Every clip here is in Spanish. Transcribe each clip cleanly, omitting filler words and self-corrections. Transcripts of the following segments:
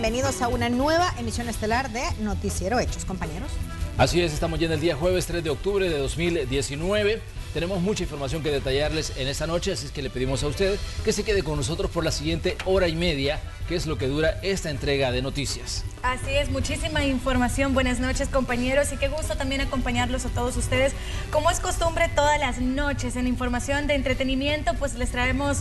bienvenidos a una nueva emisión estelar de Noticiero Hechos, compañeros. Así es, estamos ya en el día jueves 3 de octubre de 2019. Tenemos mucha información que detallarles en esta noche, así es que le pedimos a usted que se quede con nosotros por la siguiente hora y media, que es lo que dura esta entrega de noticias. Así es, muchísima información. Buenas noches, compañeros, y qué gusto también acompañarlos a todos ustedes. Como es costumbre, todas las noches en información de entretenimiento, pues les traemos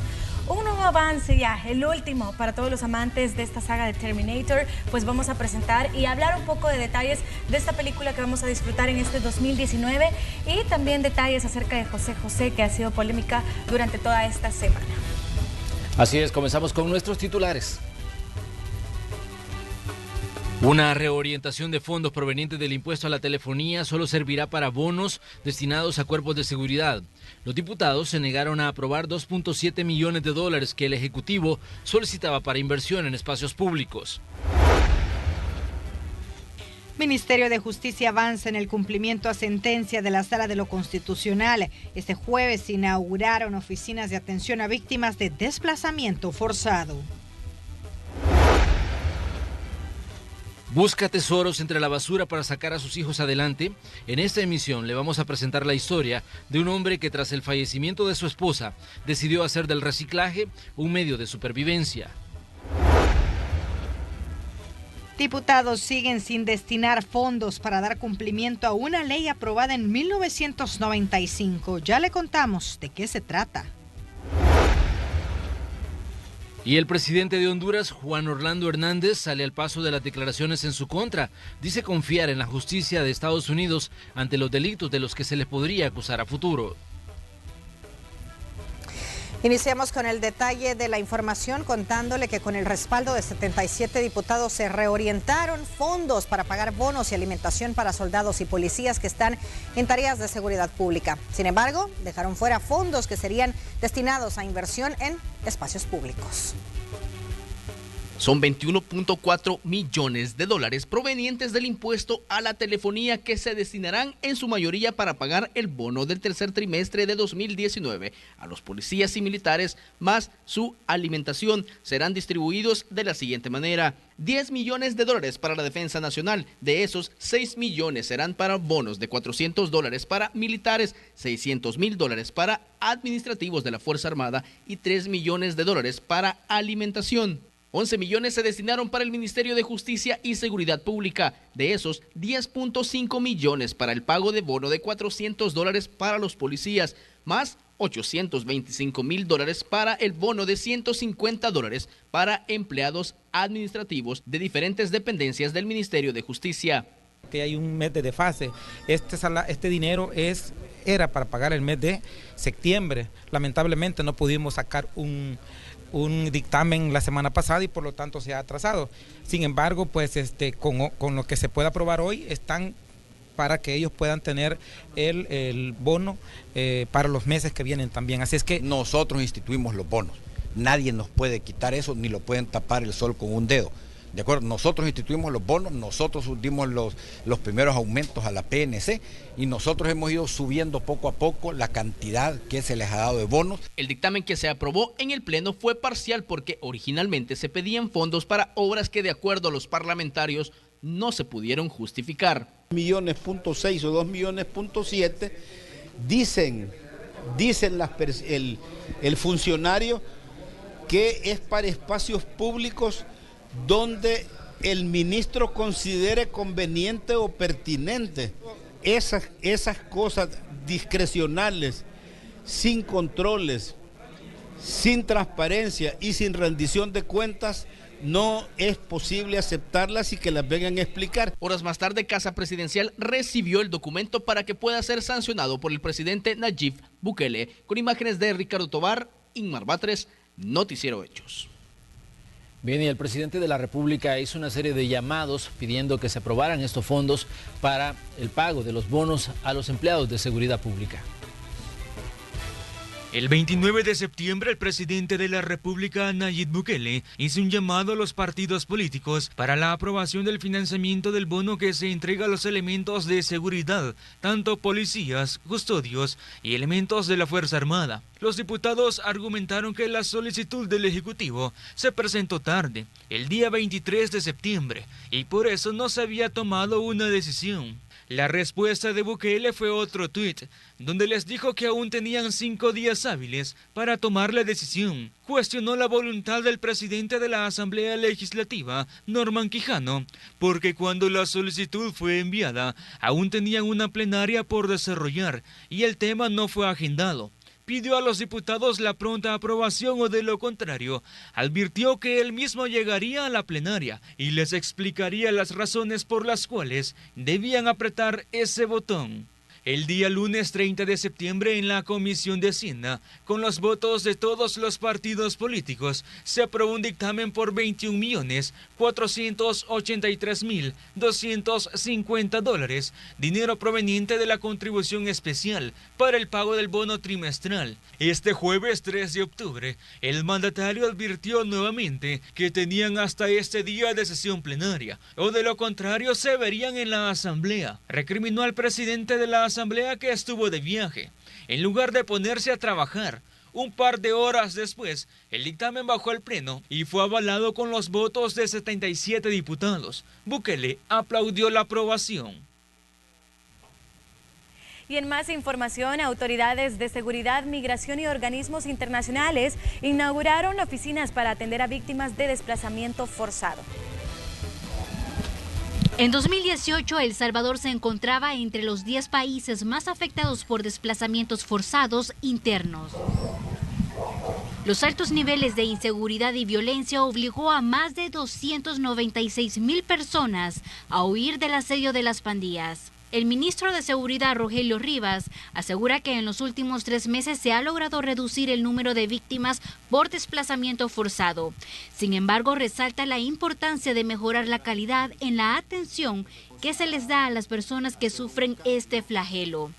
un nuevo avance ya, el último para todos los amantes de esta saga de Terminator. Pues vamos a presentar y hablar un poco de detalles de esta película que vamos a disfrutar en este 2019 y también detalles acerca de José José, que ha sido polémica durante toda esta semana. Así es, comenzamos con nuestros titulares. Una reorientación de fondos provenientes del impuesto a la telefonía solo servirá para bonos destinados a cuerpos de seguridad. Los diputados se negaron a aprobar 2.7 millones de dólares que el Ejecutivo solicitaba para inversión en espacios públicos. Ministerio de Justicia avanza en el cumplimiento a sentencia de la Sala de lo Constitucional. Este jueves se inauguraron oficinas de atención a víctimas de desplazamiento forzado. Busca tesoros entre la basura para sacar a sus hijos adelante. En esta emisión le vamos a presentar la historia de un hombre que tras el fallecimiento de su esposa decidió hacer del reciclaje un medio de supervivencia. Diputados siguen sin destinar fondos para dar cumplimiento a una ley aprobada en 1995. Ya le contamos de qué se trata. Y el presidente de Honduras, Juan Orlando Hernández, sale al paso de las declaraciones en su contra. Dice confiar en la justicia de Estados Unidos ante los delitos de los que se les podría acusar a futuro. Iniciamos con el detalle de la información contándole que con el respaldo de 77 diputados se reorientaron fondos para pagar bonos y alimentación para soldados y policías que están en tareas de seguridad pública. Sin embargo, dejaron fuera fondos que serían destinados a inversión en espacios públicos. Son 21.4 millones de dólares provenientes del impuesto a la telefonía que se destinarán en su mayoría para pagar el bono del tercer trimestre de 2019 a los policías y militares, más su alimentación. Serán distribuidos de la siguiente manera: 10 millones de dólares para la defensa nacional. De esos, 6 millones serán para bonos de $400 para militares, 600,000 dólares para administrativos de la Fuerza Armada y 3 millones de dólares para alimentación. 11 millones se destinaron para el Ministerio de Justicia y Seguridad Pública. De esos, 10.5 millones para el pago de bono de $400 para los policías, más 825,000 dólares para el bono de $150 para empleados administrativos de diferentes dependencias del Ministerio de Justicia. Que hay un mes de desfase. Este dinero era para pagar el mes de septiembre. Lamentablemente no pudimos sacar un dictamen la semana pasada y por lo tanto se ha atrasado. Sin embargo, pues con lo que se pueda aprobar hoy están para que ellos puedan tener el bono para los meses que vienen también. Así es que nosotros instituimos los bonos. Nadie nos puede quitar eso, ni lo pueden tapar el sol con un dedo. ¿De acuerdo? Nosotros instituimos los bonos, nosotros dimos los primeros aumentos a la PNC y nosotros hemos ido subiendo poco a poco la cantidad que se les ha dado de bonos. El dictamen que se aprobó en el Pleno fue parcial porque originalmente se pedían fondos para obras que de acuerdo a los parlamentarios no se pudieron justificar. 1.6 millones o 2.7 millones, dicen el funcionario que es para espacios públicos donde el ministro considere conveniente o pertinente. Esas cosas discrecionales, sin controles, sin transparencia y sin rendición de cuentas, no es posible aceptarlas y que las vengan a explicar. Horas más tarde, Casa Presidencial recibió el documento para que pueda ser sancionado por el presidente Nayib Bukele. Con imágenes de Ricardo Tobar, Inmar Batres, Noticiero Hechos. Bien, y el presidente de la República hizo una serie de llamados pidiendo que se aprobaran estos fondos para el pago de los bonos a los empleados de seguridad pública. El 29 de septiembre, el presidente de la República, Nayib Bukele, hizo un llamado a los partidos políticos para la aprobación del financiamiento del bono que se entrega a los elementos de seguridad, tanto policías, custodios y elementos de la Fuerza Armada. Los diputados argumentaron que la solicitud del Ejecutivo se presentó tarde, el día 23 de septiembre, y por eso no se había tomado una decisión. La respuesta de Bukele fue otro tuit, donde les dijo que aún tenían 5 días hábiles para tomar la decisión. Cuestionó la voluntad del presidente de la Asamblea Legislativa, Norman Quijano, porque cuando la solicitud fue enviada, aún tenían una plenaria por desarrollar y el tema no fue agendado. Pidió a los diputados la pronta aprobación o de lo contrario, advirtió que él mismo llegaría a la plenaria y les explicaría las razones por las cuales debían apretar ese botón. El día lunes 30 de septiembre en la Comisión de Hacienda, con los votos de todos los partidos políticos, se aprobó un dictamen por $21.483.250, dinero proveniente de la contribución especial para el pago del bono trimestral. Este jueves 3 de octubre, el mandatario advirtió nuevamente que tenían hasta este día de sesión plenaria, o de lo contrario se verían en la Asamblea. Recriminó al presidente de la Asamblea que estuvo de viaje, en lugar de ponerse a trabajar. Un par de horas después, el dictamen bajó al pleno y fue avalado con los votos de 77 diputados. Bukele aplaudió la aprobación. Y en más información, autoridades de seguridad, migración y organismos internacionales inauguraron oficinas para atender a víctimas de desplazamiento forzado. En 2018, El Salvador se encontraba entre los 10 países más afectados por desplazamientos forzados internos. Los altos niveles de inseguridad y violencia obligó a más de 296,000 personas a huir del asedio de las pandillas. El ministro de Seguridad, Rogelio Rivas, asegura que en los últimos 3 meses se ha logrado reducir el número de víctimas por desplazamiento forzado. Sin embargo, resalta la importancia de mejorar la calidad en la atención que se les da a las personas que sufren este flagelo.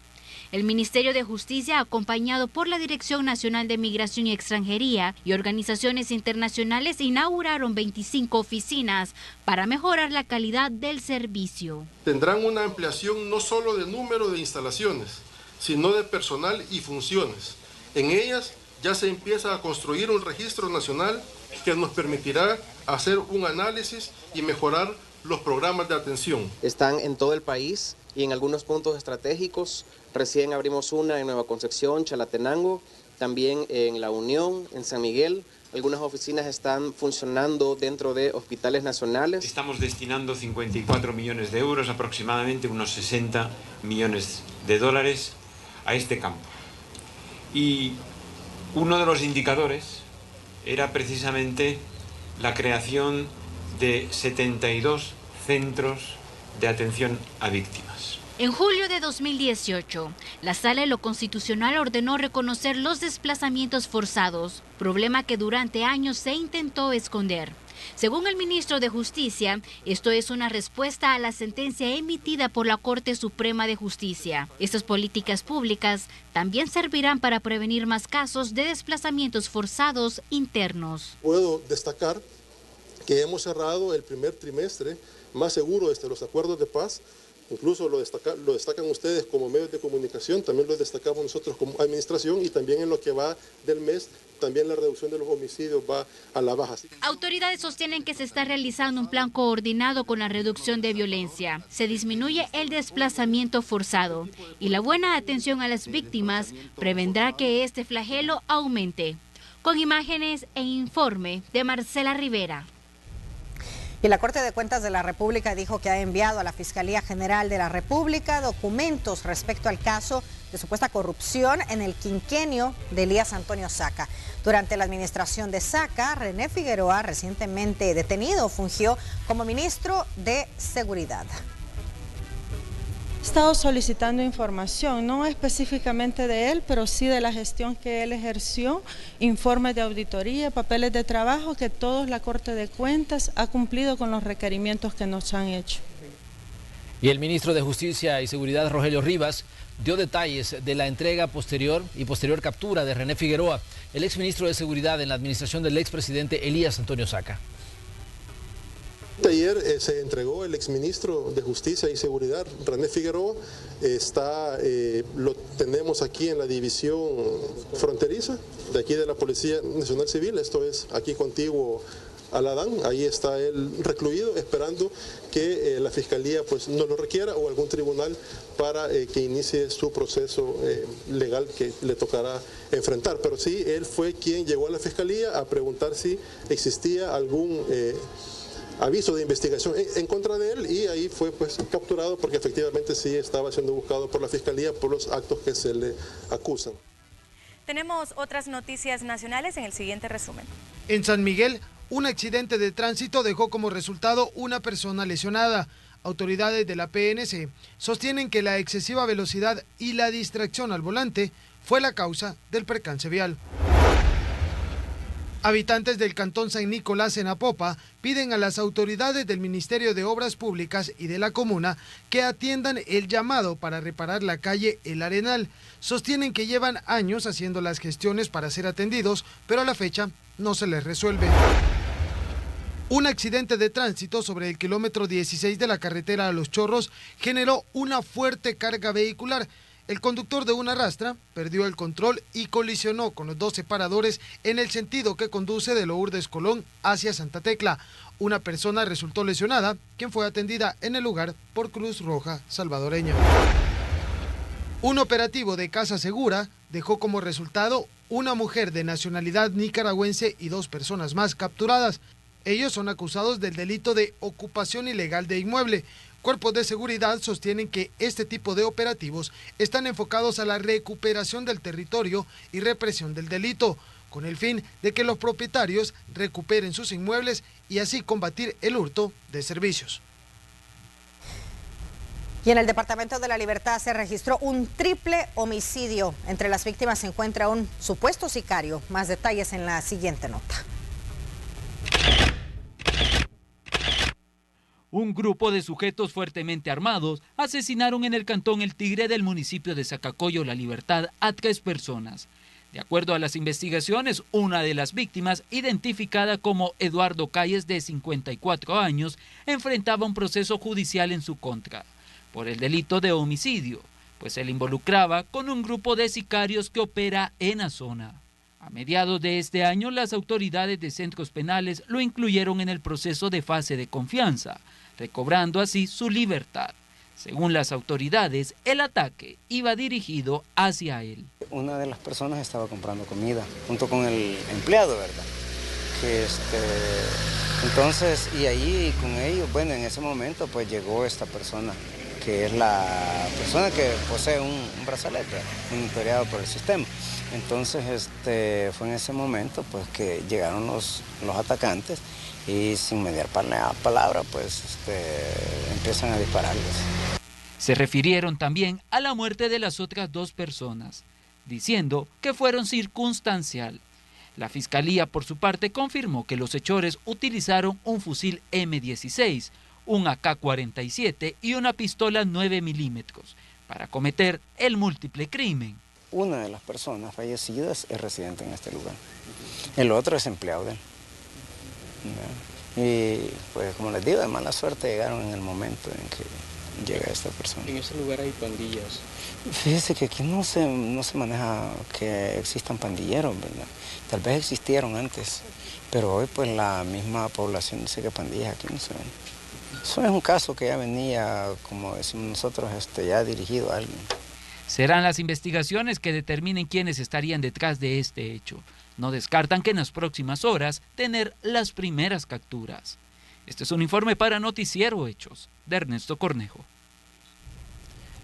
El Ministerio de Justicia, acompañado por la Dirección Nacional de Migración y Extranjería y organizaciones internacionales, inauguraron 25 oficinas para mejorar la calidad del servicio. Tendrán una ampliación no solo de número de instalaciones, sino de personal y funciones. En ellas ya se empieza a construir un registro nacional que nos permitirá hacer un análisis y mejorar los programas de atención. Están en todo el país y en algunos puntos estratégicos. Recién abrimos una en Nueva Concepción, Chalatenango, también en La Unión, en San Miguel. Algunas oficinas están funcionando dentro de hospitales nacionales. Estamos destinando 54 millones de euros, aproximadamente unos 60 millones de dólares a este campo. Y uno de los indicadores era precisamente la creación de 72 centros de atención a víctimas. En julio de 2018, la Sala de lo Constitucional ordenó reconocer los desplazamientos forzados, problema que durante años se intentó esconder. Según el ministro de Justicia, esto es una respuesta a la sentencia emitida por la Corte Suprema de Justicia. Estas políticas públicas también servirán para prevenir más casos de desplazamientos forzados internos. Puedo destacar que hemos cerrado el primer trimestre más seguro desde los acuerdos de paz. Incluso lo destacan ustedes como medios de comunicación, también lo destacamos nosotros como administración, y también en lo que va del mes, también la reducción de los homicidios va a la baja. Autoridades sostienen que se está realizando un plan coordinado con la reducción de violencia. Se disminuye el desplazamiento forzado y la buena atención a las víctimas prevendrá que este flagelo aumente. Con imágenes e informe de Marcela Rivera. Y la Corte de Cuentas de la República dijo que ha enviado a la Fiscalía General de la República documentos respecto al caso de supuesta corrupción en el quinquenio de Elías Antonio Saca. Durante la administración de Saca, René Figueroa, recientemente detenido, fungió como ministro de Seguridad. He estado solicitando información, no específicamente de él, pero sí de la gestión que él ejerció, informes de auditoría, papeles de trabajo, que toda la Corte de Cuentas ha cumplido con los requerimientos que nos han hecho. Y el ministro de Justicia y Seguridad, Rogelio Rivas, dio detalles de la entrega posterior y posterior captura de René Figueroa, el exministro de Seguridad en la administración del expresidente Elías Antonio Saca. Ayer se entregó el exministro de Justicia y Seguridad, René Figueroa. Lo tenemos aquí en la división fronteriza de aquí de la Policía Nacional Civil, esto es aquí contiguo al Adán. Ahí está él recluido esperando que la Fiscalía pues no lo requiera o algún tribunal para que inicie su proceso legal que le tocará enfrentar. Pero sí, él fue quien llegó a la Fiscalía a preguntar si existía algún aviso de investigación en contra de él, y ahí fue pues capturado porque efectivamente sí estaba siendo buscado por la Fiscalía por los actos que se le acusan. Tenemos otras noticias nacionales en el siguiente resumen. En San Miguel, un accidente de tránsito dejó como resultado una persona lesionada. Autoridades de la PNC sostienen que la excesiva velocidad y la distracción al volante fue la causa del percance vial. Habitantes del cantón San Nicolás en Apopa piden a las autoridades del Ministerio de Obras Públicas y de la comuna que atiendan el llamado para reparar la calle El Arenal. Sostienen que llevan años haciendo las gestiones para ser atendidos, pero a la fecha no se les resuelve. Un accidente de tránsito sobre el kilómetro 16 de la carretera a Los Chorros generó una fuerte carga vehicular. El conductor de una rastra perdió el control y colisionó con los dos separadores en el sentido que conduce de Lourdes Colón hacia Santa Tecla. Una persona resultó lesionada, quien fue atendida en el lugar por Cruz Roja salvadoreña. Un operativo de Casa Segura dejó como resultado una mujer de nacionalidad nicaragüense y 2 personas más capturadas. Ellos son acusados del delito de ocupación ilegal de inmueble. Cuerpos de seguridad sostienen que este tipo de operativos están enfocados a la recuperación del territorio y represión del delito, con el fin de que los propietarios recuperen sus inmuebles y así combatir el hurto de servicios. Y en el Departamento de la Libertad se registró un triple homicidio. Entre las víctimas se encuentra un supuesto sicario. Más detalles en la siguiente nota. Un grupo de sujetos fuertemente armados asesinaron en el cantón El Tigre del municipio de Zacacoyo, La Libertad, a 3 personas. De acuerdo a las investigaciones, una de las víctimas, identificada como Eduardo Calles, de 54 años, enfrentaba un proceso judicial en su contra por el delito de homicidio, pues se le involucraba con un grupo de sicarios que opera en la zona. A mediados de este año, las autoridades de centros penales lo incluyeron en el proceso de fase de confianza, recobrando así su libertad. Según las autoridades, el ataque iba dirigido hacia él. Una de las personas estaba comprando comida, junto con el empleado, ¿verdad? Entonces, y ahí con ellos, bueno, en ese momento pues llegó esta persona, que es la persona que posee un brazalete monitoreado por el sistema. Entonces fue en ese momento pues que llegaron los atacantes y sin mediar palabra pues empiezan a dispararles. Se refirieron también a la muerte de las otras 2 personas, diciendo que fueron circunstancial. La Fiscalía, por su parte, confirmó que los hechores utilizaron un fusil M16, un AK-47 y una pistola 9 milímetros para cometer el múltiple crimen. Una de las personas fallecidas es residente en este lugar, el otro es empleado de él. Y pues como les digo, de mala suerte llegaron en el momento en que llega esta persona. ¿En ese lugar hay pandillas? Fíjese que aquí no se maneja que existan pandilleros, ¿verdad? Tal vez existieron antes, pero hoy pues la misma población dice que pandillas aquí no se ven. Eso es un caso que ya venía, como decimos nosotros, ya dirigido a alguien. Serán las investigaciones que determinen quiénes estarían detrás de este hecho. No descartan que en las próximas horas tener las primeras capturas. Este es un informe para Noticiero Hechos, de Ernesto Cornejo.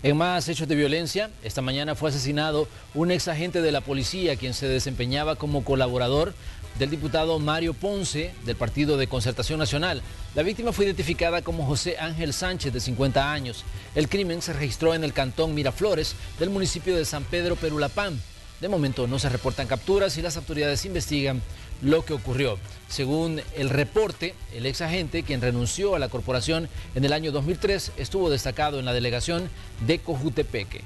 En más hechos de violencia, esta mañana fue asesinado un ex agente de la policía quien se desempeñaba como colaborador del diputado Mario Ponce del Partido de Concertación Nacional. La víctima fue identificada como José Ángel Sánchez, de 50 años. El crimen se registró en el cantón Miraflores del municipio de San Pedro Perulapán. De momento no se reportan capturas y las autoridades investigan lo que ocurrió. Según el reporte, el ex agente, quien renunció a la corporación en el año 2003, estuvo destacado en la delegación de Cojutepeque.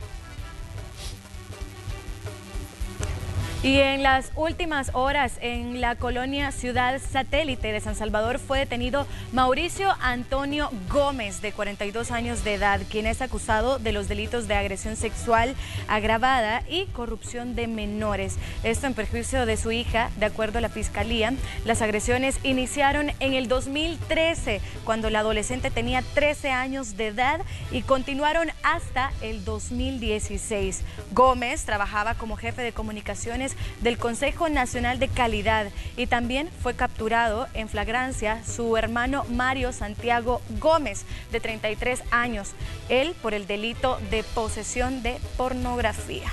Y en las últimas horas, en la colonia Ciudad Satélite de San Salvador, fue detenido Mauricio Antonio Gómez, de 42 años de edad, quien es acusado de los delitos de agresión sexual agravada y corrupción de menores. Esto en perjuicio de su hija, de acuerdo a la Fiscalía. Las agresiones iniciaron en el 2013, cuando la adolescente tenía 13 años de edad, y continuaron hasta el 2016. Gómez trabajaba como jefe de comunicaciones del Consejo Nacional de Calidad y también fue capturado en flagrancia su hermano Mario Santiago Gómez, de 33 años, él por el delito de posesión de pornografía.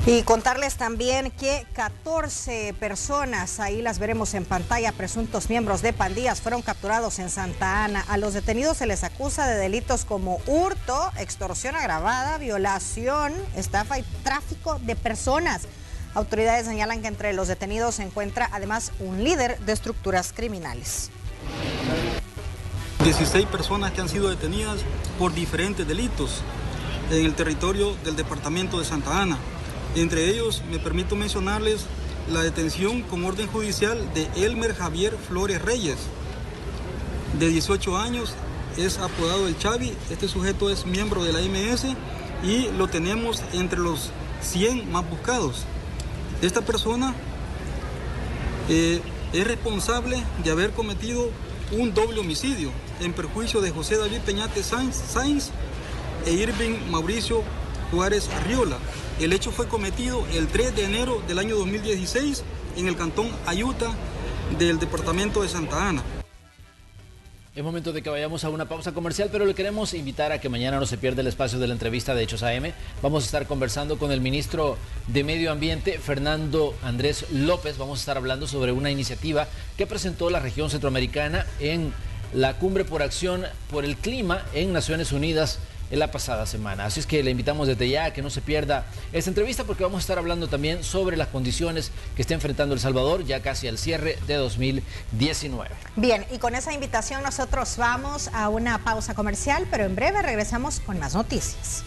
Y contarles también que 14 personas, ahí las veremos en pantalla, presuntos miembros de pandillas, fueron capturados en Santa Ana. A los detenidos se les acusa de delitos como hurto, extorsión agravada, violación, estafa y tráfico de personas. Autoridades señalan que entre los detenidos se encuentra además un líder de estructuras criminales. 16 personas que han sido detenidas por diferentes delitos en el territorio del departamento de Santa Ana. Entre ellos, me permito mencionarles la detención con orden judicial de Elmer Javier Flores Reyes, de 18 años, es apodado el Chavi. Este sujeto es miembro de la MS y lo tenemos entre los 100 más buscados. Esta persona es responsable de haber cometido un doble homicidio en perjuicio de José David Peñate Sainz e Irving Mauricio Juárez Arriola. El hecho fue cometido el 3 de enero del año 2016 en el cantón Ayuta del departamento de Santa Ana. Es momento de que vayamos a una pausa comercial, pero le queremos invitar a que mañana no se pierda el espacio de la entrevista de Hechos AM. Vamos a estar conversando con el ministro de Medio Ambiente, Fernando Andrés López. Vamos a estar hablando sobre una iniciativa que presentó la región centroamericana en la Cumbre por Acción por el Clima en Naciones Unidas en la pasada semana. Así es que le invitamos desde ya a que no se pierda esta entrevista, porque vamos a estar hablando también sobre las condiciones que está enfrentando El Salvador ya casi al cierre de 2019. Bien, y con esa invitación nosotros vamos a una pausa comercial, pero en breve regresamos con más noticias.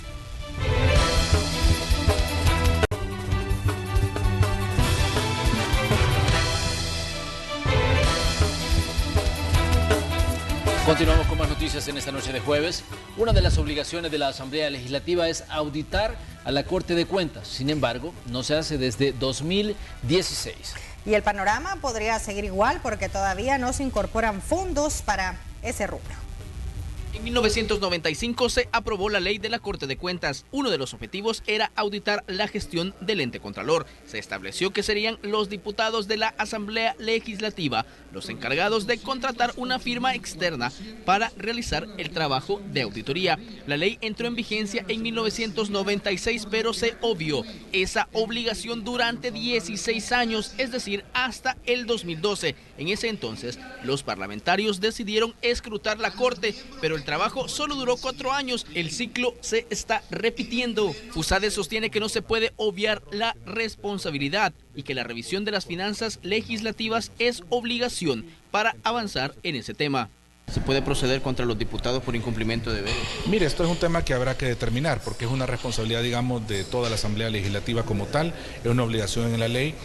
Continuamos con más noticias en esta noche de jueves. Una de las obligaciones de la Asamblea Legislativa es auditar a la Corte de Cuentas. Sin embargo, no se hace desde 2016. Y el panorama podría seguir igual porque todavía no se incorporan fondos para ese rubro. En 1995 se aprobó la ley de la Corte de Cuentas. Uno de los objetivos era auditar la gestión del ente contralor. Se estableció que serían los diputados de la Asamblea Legislativa los encargados de contratar una firma externa para realizar el trabajo de auditoría. La ley entró en vigencia en 1996, pero se obvió esa obligación durante 16 años, es decir, hasta el 2012. En ese entonces, los parlamentarios decidieron escrutar la Corte, pero el trabajo solo duró 4 años. El ciclo se está repitiendo. USADE sostiene que no se puede obviar la responsabilidad y que la revisión de las finanzas legislativas es obligación para avanzar en ese tema. ¿Se puede proceder contra los diputados por incumplimiento de deberes? Mire, esto es un tema que habrá que determinar porque es una responsabilidad, digamos, de toda la Asamblea Legislativa como tal, es una obligación en la ley.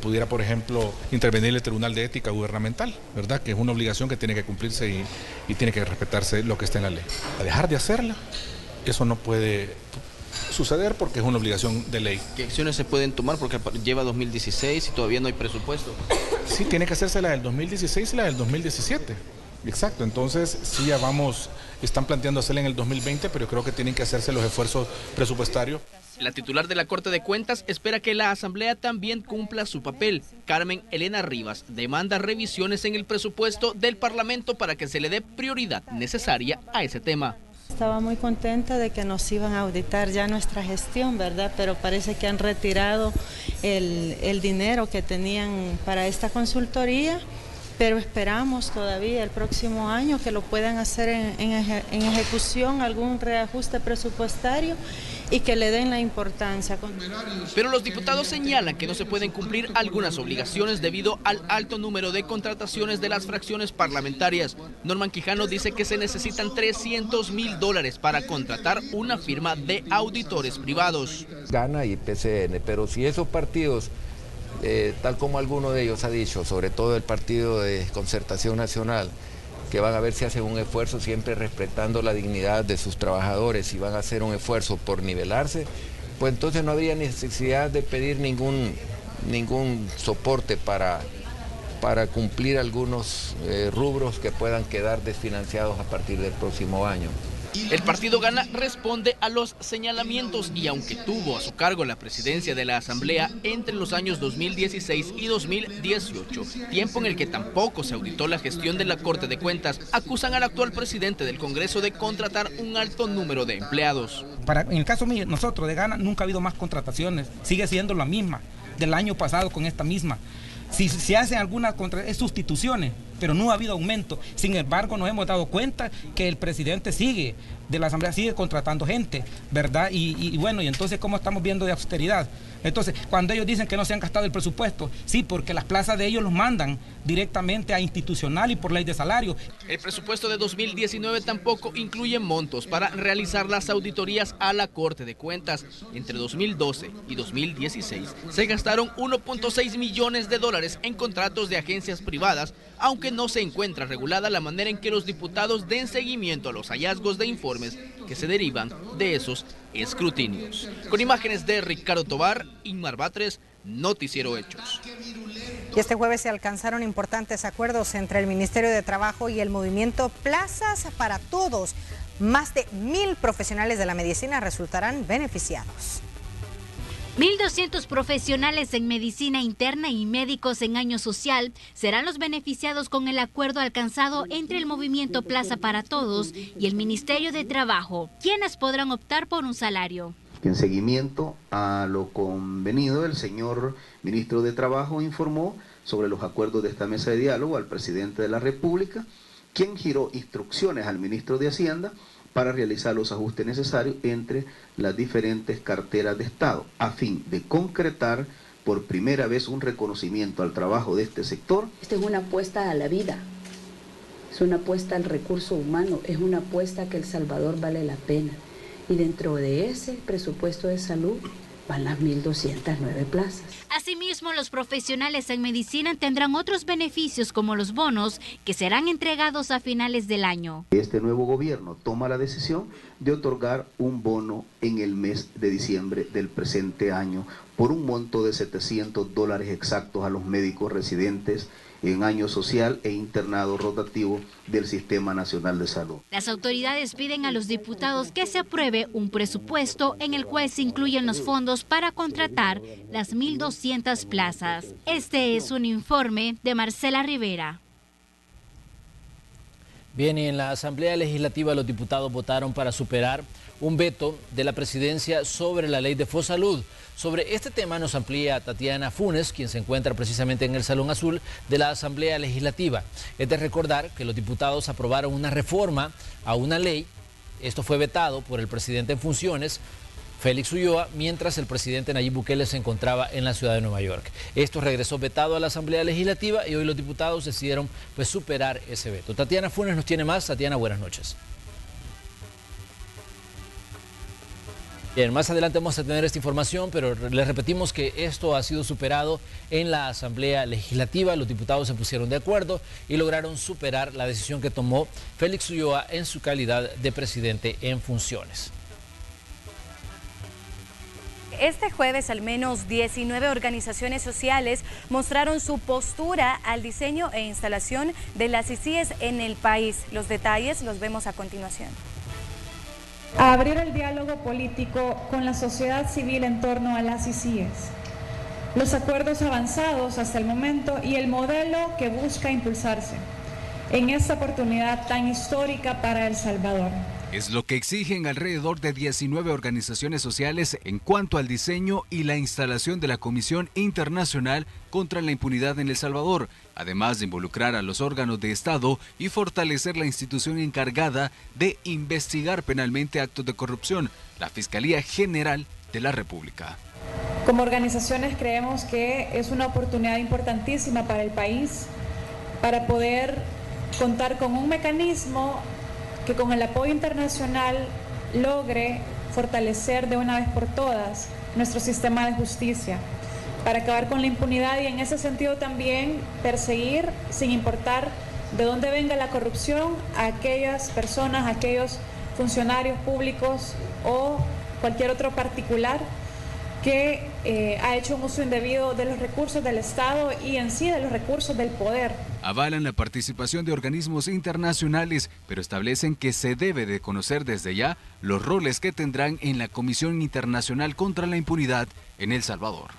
Pudiera, por ejemplo, intervenir el Tribunal de Ética Gubernamental, ¿verdad? Que es una obligación que tiene que cumplirse y tiene que respetarse lo que está en la ley. A dejar de hacerla, eso no puede suceder porque es una obligación de ley. ¿Qué acciones se pueden tomar? Porque lleva 2016 y todavía no hay presupuesto. Sí, tiene que hacerse la del 2016 y la del 2017. Exacto, entonces sí, ya vamos, están planteando hacerla en el 2020, pero creo que tienen que hacerse los esfuerzos presupuestarios. La titular de la Corte de Cuentas espera que la Asamblea también cumpla su papel. Carmen Elena Rivas demanda revisiones en el presupuesto del Parlamento para que se le dé prioridad necesaria a ese tema. Estaba muy contenta de que nos iban a auditar ya nuestra gestión, ¿verdad? Pero parece que han retirado el dinero que tenían para esta consultoría pero esperamos todavía el próximo año que lo puedan hacer en ejecución, algún reajuste presupuestario y que le den la importancia. Pero los diputados señalan que no se pueden cumplir algunas obligaciones debido al alto número de contrataciones de las fracciones parlamentarias. Norman Quijano dice que se necesitan $300.000 para contratar una firma de auditores privados. Gana y PCN, pero si esos partidos, tal como alguno de ellos ha dicho, sobre todo el Partido de Concertación Nacional, que van a ver si hacen un esfuerzo siempre respetando la dignidad de sus trabajadores y van a hacer un esfuerzo por nivelarse, pues entonces no habría necesidad de pedir ningún soporte para cumplir algunos rubros que puedan quedar desfinanciados a partir del próximo año. El partido Gana responde a los señalamientos y aunque tuvo a su cargo la presidencia de la Asamblea entre los años 2016 y 2018, tiempo en el que tampoco se auditó la gestión de la Corte de Cuentas, acusan al actual presidente del Congreso de contratar un alto número de empleados. En el caso mío, nosotros de Gana nunca ha habido más contrataciones, sigue siendo la misma del año pasado con esta misma. Si se hacen algunas sustituciones, pero no ha habido aumento. Sin embargo, nos hemos dado cuenta que el presidente de la Asamblea sigue contratando gente, ¿verdad? Y bueno, y entonces, ¿cómo estamos viendo de austeridad? Entonces, cuando ellos dicen que no se han gastado el presupuesto, sí, porque las plazas de ellos los mandan directamente a institucional y por ley de salario. El presupuesto de 2019 tampoco incluye montos para realizar las auditorías a la Corte de Cuentas. Entre 2012 y 2016 se gastaron $1.6 millones en contratos de agencias privadas, aunque no se encuentra regulada la manera en que los diputados den seguimiento a los hallazgos de informes que se derivan de esos escrutinios. Con imágenes de Ricardo Tobar, Inmar Batres, Noticiero Hechos. Y este jueves se alcanzaron importantes acuerdos entre el Ministerio de Trabajo y el movimiento Plazas para Todos. Más de 1.000 profesionales de la medicina resultarán beneficiados. 1.200 profesionales en medicina interna y médicos en año social serán los beneficiados con el acuerdo alcanzado entre el movimiento Plaza para Todos y el Ministerio de Trabajo, quienes podrán optar por un salario. En seguimiento a lo convenido, el señor ministro de Trabajo informó sobre los acuerdos de esta mesa de diálogo al presidente de la República, quien giró instrucciones al ministro de Hacienda para realizar los ajustes necesarios entre las diferentes carteras de Estado, a fin de concretar por primera vez un reconocimiento al trabajo de este sector. Esta es una apuesta a la vida, es una apuesta al recurso humano, es una apuesta que El Salvador vale la pena. Y dentro de ese presupuesto de salud van las 1.209 plazas. Asimismo, los profesionales en medicina tendrán otros beneficios como los bonos que serán entregados a finales del año. Este nuevo gobierno toma la decisión de otorgar un bono en el mes de diciembre del presente año por un monto de $700 exactos a los médicos residentes en año social e internado rotativo del Sistema Nacional de Salud. Las autoridades piden a los diputados que se apruebe un presupuesto en el cual se incluyen los fondos para contratar las 1.200 plazas. Este es un informe de Marcela Rivera. Bien, y en la Asamblea Legislativa los diputados votaron para superar un veto de la presidencia sobre la ley de Fosalud. Sobre este tema nos amplía Tatiana Funes, quien se encuentra precisamente en el Salón Azul de la Asamblea Legislativa. Es de recordar que los diputados aprobaron una reforma a una ley. Esto fue vetado por el presidente en funciones, Félix Ulloa, mientras el presidente Nayib Bukele se encontraba en la ciudad de Nueva York. Esto regresó vetado a la Asamblea Legislativa y hoy los diputados decidieron superar ese veto. Tatiana Funes nos tiene más. Tatiana, buenas noches. Bien, más adelante vamos a tener esta información, pero les repetimos que esto ha sido superado en la Asamblea Legislativa. Los diputados se pusieron de acuerdo y lograron superar la decisión que tomó Félix Ulloa en su calidad de presidente en funciones. Este jueves, al menos 19 organizaciones sociales mostraron su postura al diseño e instalación de las ICIES en el país. Los detalles los vemos a continuación. A abrir el diálogo político con la sociedad civil en torno a las ICIES, los acuerdos avanzados hasta el momento y el modelo que busca impulsarse en esta oportunidad tan histórica para El Salvador. Es lo que exigen alrededor de 19 organizaciones sociales en cuanto al diseño y la instalación de la Comisión Internacional contra la Impunidad en El Salvador, además de involucrar a los órganos de Estado y fortalecer la institución encargada de investigar penalmente actos de corrupción, la Fiscalía General de la República. Como organizaciones creemos que es una oportunidad importantísima para el país para poder contar con un mecanismo que con el apoyo internacional logre fortalecer de una vez por todas nuestro sistema de justicia, para acabar con la impunidad y en ese sentido también perseguir, sin importar de dónde venga la corrupción, a aquellas personas, a aquellos funcionarios públicos o cualquier otro particular que ha hecho un uso indebido de los recursos del Estado y en sí de los recursos del poder. Avalan la participación de organismos internacionales, pero establecen que se debe de conocer desde ya los roles que tendrán en la Comisión Internacional contra la Impunidad en El Salvador.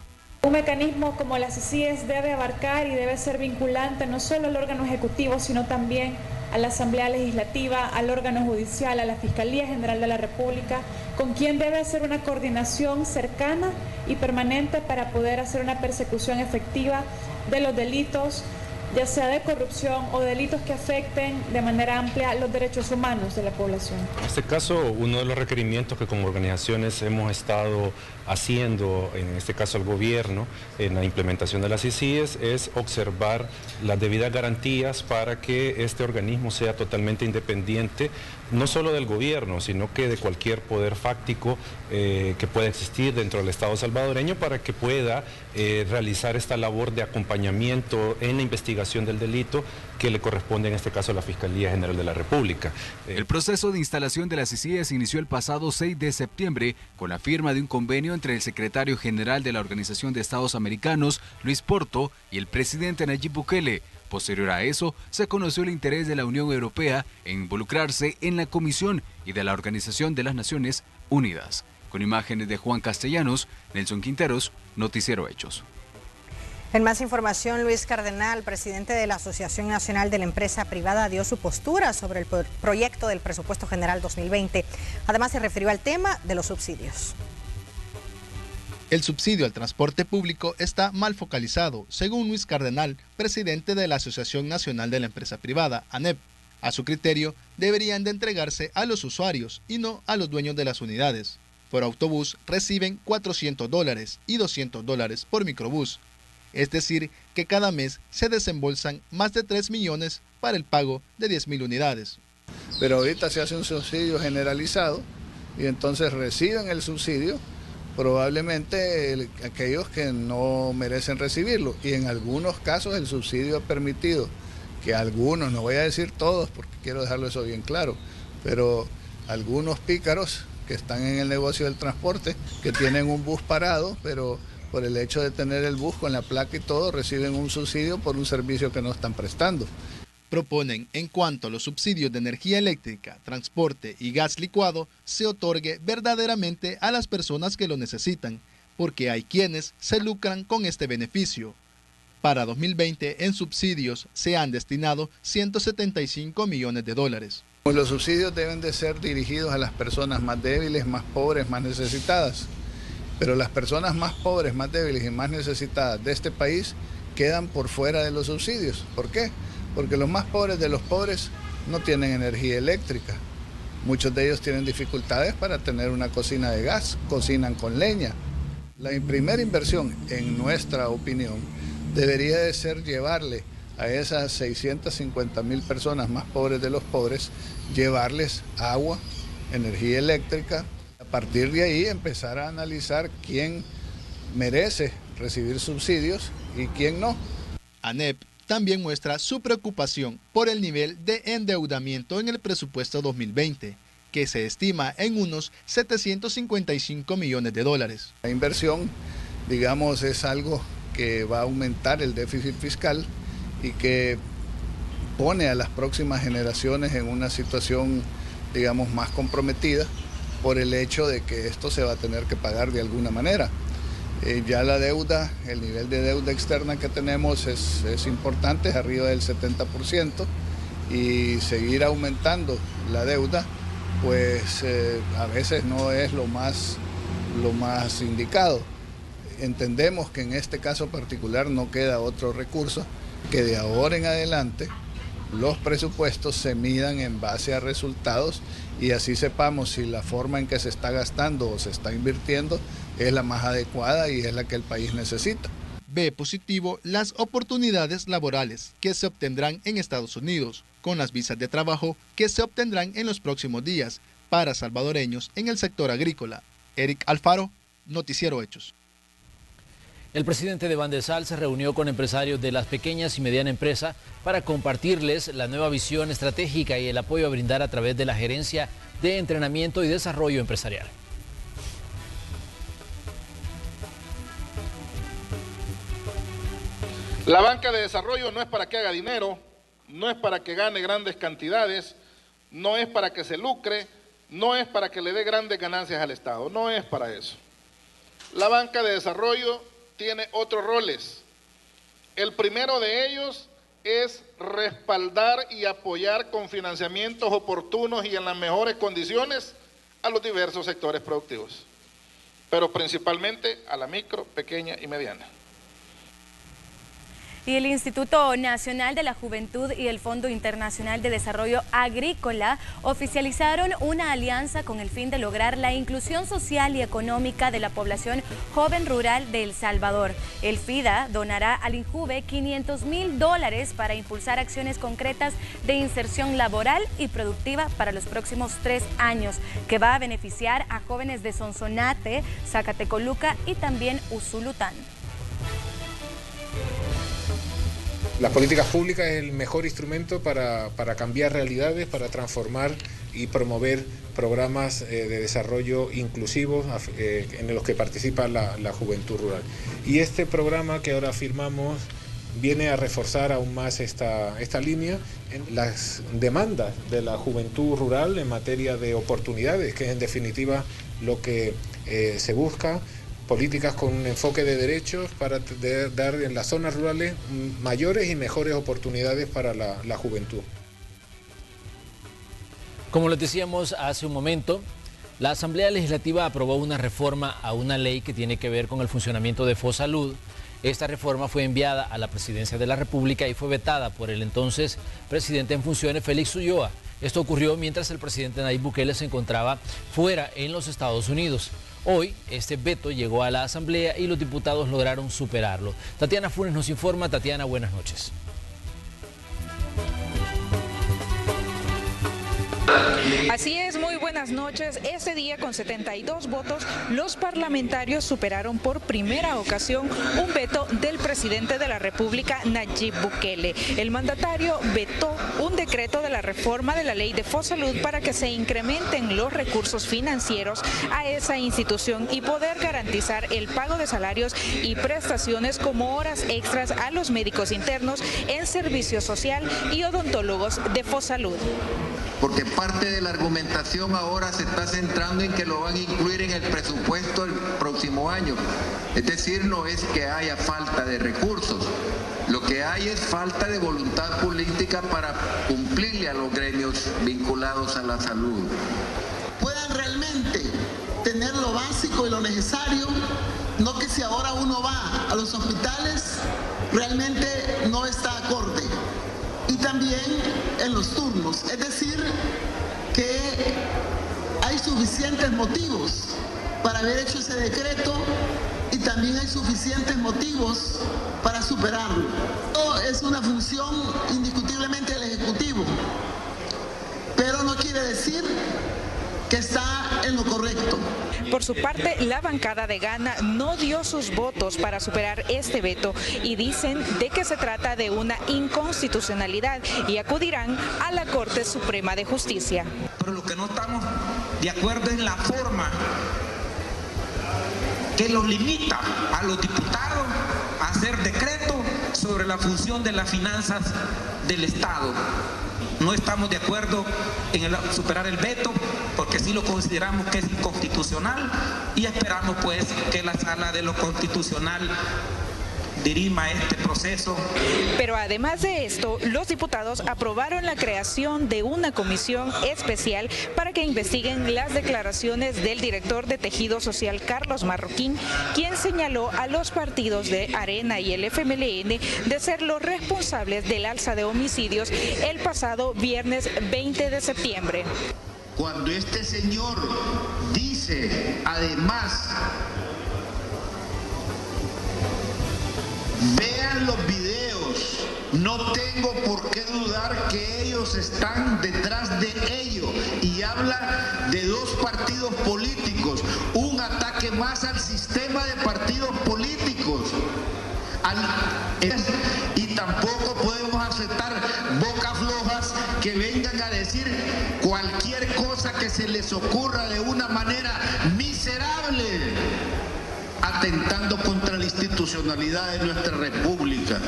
Un mecanismo como las CICIES debe abarcar y debe ser vinculante no solo al órgano ejecutivo, sino también a la Asamblea Legislativa, al órgano judicial, a la Fiscalía General de la República, con quien debe hacer una coordinación cercana y permanente para poder hacer una persecución efectiva de los delitos, ya sea de corrupción o delitos que afecten de manera amplia los derechos humanos de la población. En este caso, uno de los requerimientos que como organizaciones hemos estado haciendo, en este caso al gobierno, en la implementación de las CICIES, es observar las debidas garantías para que este organismo sea totalmente independiente, no solo del gobierno, sino que de cualquier poder fáctico que pueda existir dentro del Estado salvadoreño para que pueda realizar esta labor de acompañamiento en la investigación del delito que le corresponde en este caso a la Fiscalía General de la República. El proceso de instalación de las CICIES inició el pasado 6 de septiembre con la firma de un convenio entre el secretario general de la Organización de Estados Americanos, Luis Porto, y el presidente Nayib Bukele. Posterior a eso, se conoció el interés de la Unión Europea en involucrarse en la comisión y de la Organización de las Naciones Unidas. Con imágenes de Juan Castellanos, Nelson Quinteros, Noticiero Hechos. En más información, Luis Cardenal, presidente de la Asociación Nacional de la Empresa Privada, dio su postura sobre el proyecto del Presupuesto General 2020. Además, se refirió al tema de los subsidios. El subsidio al transporte público está mal focalizado, según Luis Cardenal, presidente de la Asociación Nacional de la Empresa Privada, ANEP. A su criterio, deberían de entregarse a los usuarios y no a los dueños de las unidades. Por autobús reciben $400 y $200 por microbús. Es decir, que cada mes se desembolsan más de 3 millones para el pago de 10.000 unidades. Pero ahorita se hace un subsidio generalizado y entonces reciben el subsidio probablemente aquellos que no merecen recibirlo. Y en algunos casos el subsidio ha permitido que algunos, no voy a decir todos porque quiero dejarlo eso bien claro, pero algunos pícaros que están en el negocio del transporte, que tienen un bus parado, pero por el hecho de tener el bus con la placa y todo, reciben un subsidio por un servicio que no están prestando. Proponen, en cuanto a los subsidios de energía eléctrica, transporte y gas licuado, se otorgue verdaderamente a las personas que lo necesitan, porque hay quienes se lucran con este beneficio. Para 2020, en subsidios se han destinado $175 millones. Los subsidios deben de ser dirigidos a las personas más débiles, más pobres, más necesitadas. Pero las personas más pobres, más débiles y más necesitadas de este país quedan por fuera de los subsidios. ¿Por qué? Porque los más pobres de los pobres no tienen energía eléctrica. Muchos de ellos tienen dificultades para tener una cocina de gas, cocinan con leña. La primera inversión, en nuestra opinión, debería de ser llevarle a esas 650.000 personas más pobres de los pobres, llevarles agua, energía eléctrica. A partir de ahí empezar a analizar quién merece recibir subsidios y quién no. ANEP también muestra su preocupación por el nivel de endeudamiento en el presupuesto 2020, que se estima en unos $755 millones. La inversión, digamos, es algo que va a aumentar el déficit fiscal y que pone a las próximas generaciones en una situación, digamos, más comprometida por el hecho de que esto se va a tener que pagar de alguna manera. Ya la deuda, el nivel de deuda externa que tenemos es importante, es arriba del 70%, y seguir aumentando la deuda pues a veces no es lo más indicado. Entendemos que en este caso particular no queda otro recurso que de ahora en adelante los presupuestos se midan en base a resultados y así sepamos si la forma en que se está gastando o se está invirtiendo es la más adecuada y es la que el país necesita. Ve positivo las oportunidades laborales que se obtendrán en Estados Unidos, con las visas de trabajo que se obtendrán en los próximos días para salvadoreños en el sector agrícola. Eric Alfaro, Noticiero Hechos. El presidente de Bandesal se reunió con empresarios de las pequeñas y medianas empresas para compartirles la nueva visión estratégica y el apoyo a brindar a través de la Gerencia de Entrenamiento y Desarrollo Empresarial. La banca de desarrollo no es para que haga dinero, no es para que gane grandes cantidades, no es para que se lucre, no es para que le dé grandes ganancias al Estado, no es para eso. La banca de desarrollo tiene otros roles. El primero de ellos es respaldar y apoyar con financiamientos oportunos y en las mejores condiciones a los diversos sectores productivos, pero principalmente a la micro, pequeña y mediana. Y el Instituto Nacional de la Juventud y el Fondo Internacional de Desarrollo Agrícola oficializaron una alianza con el fin de lograr la inclusión social y económica de la población joven rural de El Salvador. El FIDA donará al INJUVE $500,000 para impulsar acciones concretas de inserción laboral y productiva para los próximos 3 años, que va a beneficiar a jóvenes de Sonsonate, Zacatecoluca y también Usulután. Las políticas públicas es el mejor instrumento para cambiar realidades, para transformar y promover programas de desarrollo inclusivos en los que participa la juventud rural. Y este programa que ahora firmamos viene a reforzar aún más esta línea en las demandas de la juventud rural en materia de oportunidades, que es en definitiva lo que se busca. Políticas con un enfoque de derechos para dar en las zonas rurales mayores y mejores oportunidades para la juventud. Como les decíamos hace un momento, la Asamblea Legislativa aprobó una reforma a una ley que tiene que ver con el funcionamiento de Fosalud. Esta reforma fue enviada a la Presidencia de la República y fue vetada por el entonces presidente en funciones, Félix Ulloa. Esto ocurrió mientras el presidente Nayib Bukele se encontraba fuera en los Estados Unidos. Hoy, este veto llegó a la Asamblea y los diputados lograron superarlo. Tatiana Funes nos informa. Tatiana, buenas noches. Así es, muy buenas noches. Este día, con 72 votos, los parlamentarios superaron por primera ocasión un veto del presidente de la República, Nayib Bukele. El mandatario vetó un decreto de la reforma de la ley de Fosalud para que se incrementen los recursos financieros a esa institución y poder garantizar el pago de salarios y prestaciones como horas extras a los médicos internos en servicio social y odontólogos de Fosalud. Porque parte de la argumentación ahora se está centrando en que lo van a incluir en el presupuesto el próximo año. Es decir, no es que haya falta de recursos, lo que hay es falta de voluntad política para cumplirle a los gremios vinculados a la salud. Puedan realmente tener lo básico y lo necesario, no que si ahora uno va a los hospitales, realmente no está acorde. Y también en los turnos, es decir, que hay suficientes motivos para haber hecho ese decreto y también hay suficientes motivos para superarlo. Esto es una función indiscutiblemente del Ejecutivo, pero no quiere decir que está en lo correcto. Por su parte, la bancada de Gana no dio sus votos para superar este veto y dicen de que se trata de una inconstitucionalidad y acudirán a la Corte Suprema de Justicia. Pero lo que no estamos de acuerdo es la forma que los limita a los diputados a hacer decretos sobre la función de las finanzas del Estado. No estamos de acuerdo en superar el veto porque sí lo consideramos que es inconstitucional y esperamos pues que la Sala de lo Constitucional dirima este proceso. Pero además de esto, los diputados aprobaron la creación de una comisión especial para que investiguen las declaraciones del director de Tejido Social, Carlos Marroquín, quien señaló a los partidos de Arena y el FMLN de ser los responsables del alza de homicidios el pasado viernes 20 de septiembre. Cuando este señor dice, además, vean los videos, no tengo por qué dudar que ellos están detrás de ello, y habla de dos partidos políticos, un ataque más al sistema de partidos políticos. Y tampoco podemos aceptar bocas flojas que vengan a decir cualquier cosa que se les ocurra de una manera miserable, atentando contra la institucionalidad de nuestra república.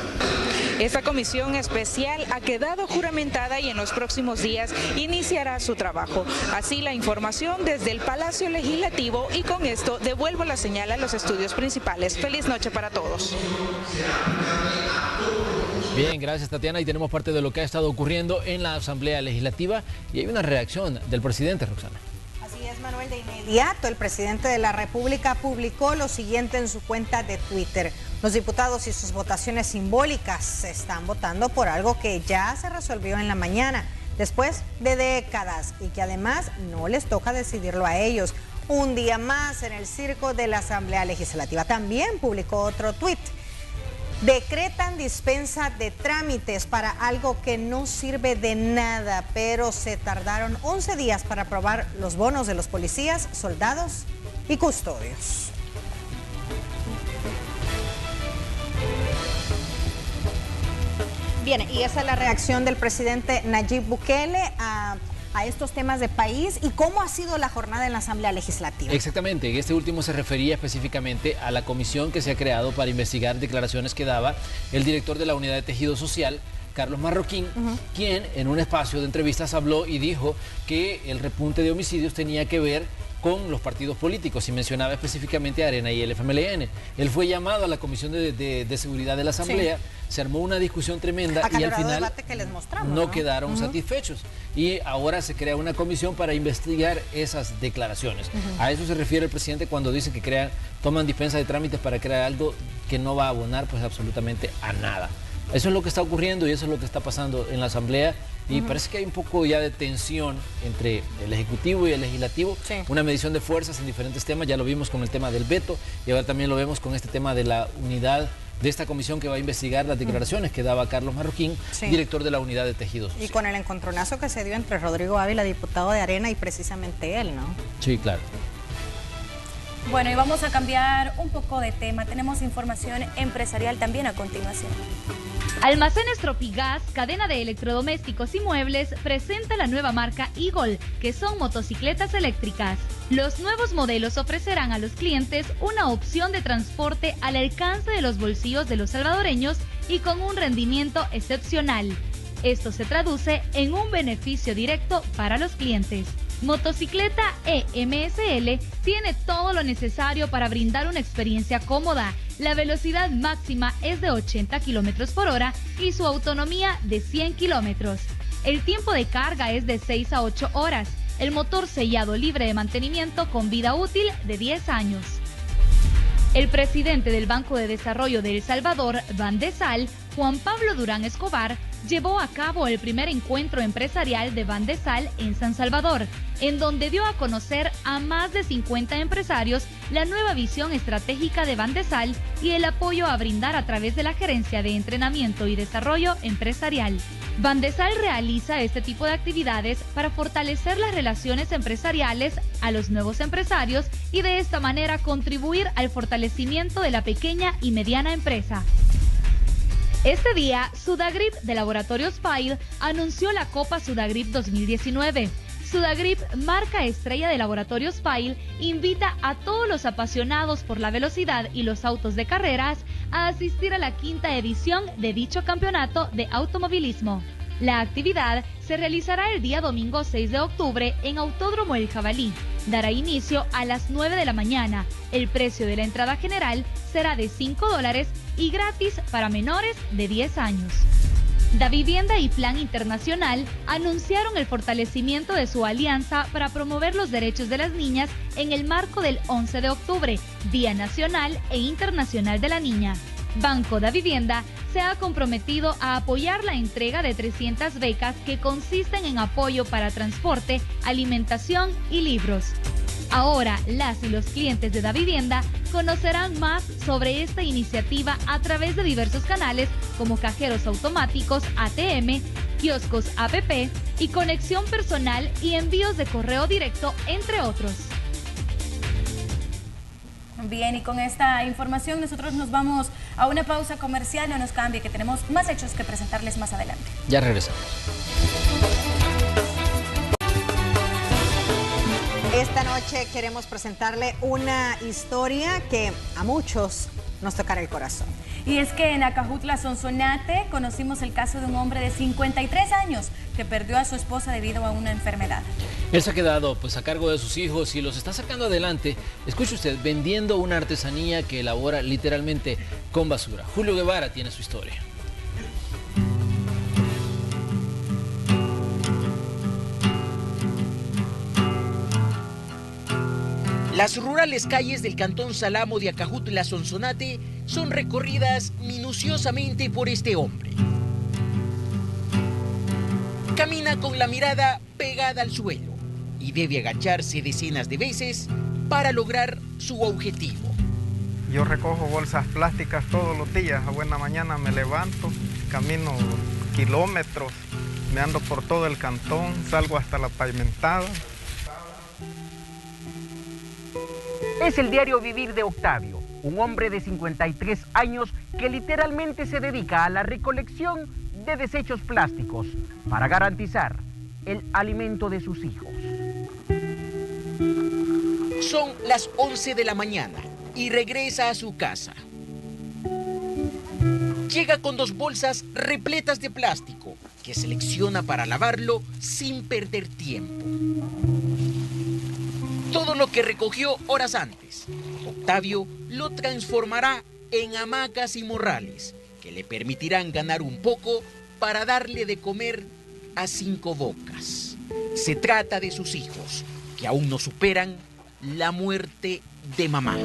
Esta comisión especial ha quedado juramentada y en los próximos días iniciará su trabajo. Así la información desde el Palacio Legislativo, y con esto devuelvo la señal a los estudios principales. Feliz noche para todos. Bien, gracias Tatiana, y tenemos parte de lo que ha estado ocurriendo en la Asamblea Legislativa y hay una reacción del presidente, Roxana. Así es, Manuel, de inmediato el presidente de la República publicó lo siguiente en su cuenta de Twitter. Los diputados y sus votaciones simbólicas están votando por algo que ya se resolvió en la mañana, después de décadas, y que además no les toca decidirlo a ellos. Un día más en el circo de la Asamblea Legislativa. También publicó otro tuit. Decretan dispensa de trámites para algo que no sirve de nada, pero se tardaron 11 días para aprobar los bonos de los policías, soldados y custodios. Bien, y esa es la reacción del presidente Nayib Bukele a estos temas de país y cómo ha sido la jornada en la Asamblea Legislativa. Exactamente, este último se refería específicamente a la comisión que se ha creado para investigar declaraciones que daba el director de la Unidad de Tejido Social, Carlos Marroquín, quien en un espacio de entrevistas habló y dijo que el repunte de homicidios tenía que ver con los partidos políticos y mencionaba específicamente a Arena y el FMLN. Él fue llamado a la Comisión de Seguridad de la Asamblea, se armó una discusión tremenda y al final que les mostramos, no quedaron satisfechos. Y ahora se crea una comisión para investigar esas declaraciones. A eso se refiere el presidente cuando dice que toman dispensa de trámites para crear algo que no va a abonar pues absolutamente a nada. Eso es lo que está ocurriendo y eso es lo que está pasando en la Asamblea. Y parece que hay un poco ya de tensión entre el Ejecutivo y el Legislativo, una medición de fuerzas en diferentes temas, ya lo vimos con el tema del veto y ahora también lo vemos con este tema de la unidad de esta comisión que va a investigar las declaraciones que daba Carlos Marroquín, director de la Unidad de Tejidos Social. Y con el encontronazo que se dio entre Rodrigo Ávila, diputado de Arena, y precisamente él, ¿no? Sí, claro. Bueno, y vamos a cambiar un poco de tema. Tenemos información empresarial también a continuación. Almacenes Tropigas, cadena de electrodomésticos y muebles, presenta la nueva marca Eagle, que son motocicletas eléctricas. Los nuevos modelos ofrecerán a los clientes una opción de transporte al alcance de los bolsillos de los salvadoreños y con un rendimiento excepcional. Esto se traduce en un beneficio directo para los clientes. Motocicleta EMSL tiene todo lo necesario para brindar una experiencia cómoda. La velocidad máxima es de 80 km por hora y su autonomía de 100 km. El tiempo de carga es de 6 a 8 horas. El motor sellado libre de mantenimiento con vida útil de 10 años. El presidente del Banco de Desarrollo de El Salvador, Bandesal, Juan Pablo Durán Escobar, llevó a cabo el primer encuentro empresarial de Bandesal en San Salvador, en donde dio a conocer a más de 50 empresarios la nueva visión estratégica de Bandesal y el apoyo a brindar a través de la Gerencia de Entrenamiento y Desarrollo Empresarial. Bandesal realiza este tipo de actividades para fortalecer las relaciones empresariales a los nuevos empresarios y de esta manera contribuir al fortalecimiento de la pequeña y mediana empresa. Este día, Sudagrip de Laboratorios File anunció la Copa Sudagrip 2019. Sudagrip, marca estrella de Laboratorios File, invita a todos los apasionados por la velocidad y los autos de carreras a asistir a la 5ª edición de dicho campeonato de automovilismo. La actividad se realizará el día domingo 6 de octubre en Autódromo El Jabalí. Dará inicio a las 9 de la mañana. El precio de la entrada general será de $5 y gratis para menores de 10 años. Davivienda y Plan Internacional anunciaron el fortalecimiento de su alianza para promover los derechos de las niñas en el marco del 11 de octubre, Día Nacional e Internacional de la Niña. Banco Davivienda se ha comprometido a apoyar la entrega de 300 becas que consisten en apoyo para transporte, alimentación y libros. Ahora, las y los clientes de Davivienda conocerán más sobre esta iniciativa a través de diversos canales como cajeros automáticos, ATM, kioscos APP y conexión personal y envíos de correo directo, entre otros. Bien, y con esta información nosotros nos vamos a una pausa comercial. No nos cambie, que tenemos más hechos que presentarles más adelante. Ya regresamos. Esta noche queremos presentarle una historia que a muchos nos tocará el corazón. Y es que en Acajutla, Sonsonate, conocimos el caso de un hombre de 53 años que perdió a su esposa debido a una enfermedad. Él se ha quedado a cargo de sus hijos y los está sacando adelante, escuche usted, vendiendo una artesanía que elabora literalmente con basura. Julio Guevara tiene su historia. Las rurales calles del cantón Salamo de Acajutla, Sonsonate, son recorridas minuciosamente por este hombre. Camina con la mirada pegada al suelo y debe agacharse decenas de veces para lograr su objetivo. Yo recojo bolsas plásticas todos los días. A buena mañana me levanto, camino kilómetros, me ando por todo el cantón, salgo hasta la pavimentada. Es el diario vivir de Octavio, un hombre de 53 años que literalmente se dedica a la recolección de desechos plásticos para garantizar el alimento de sus hijos. Son las 11 de la mañana y regresa a su casa. Llega con 2 bolsas repletas de plástico que selecciona para lavarlo sin perder tiempo. Todo lo que recogió horas antes, Octavio lo transformará en hamacas y morrales que le permitirán ganar un poco para darle de comer a 5 bocas. Se trata de sus hijos, que aún no superan la muerte de mamá.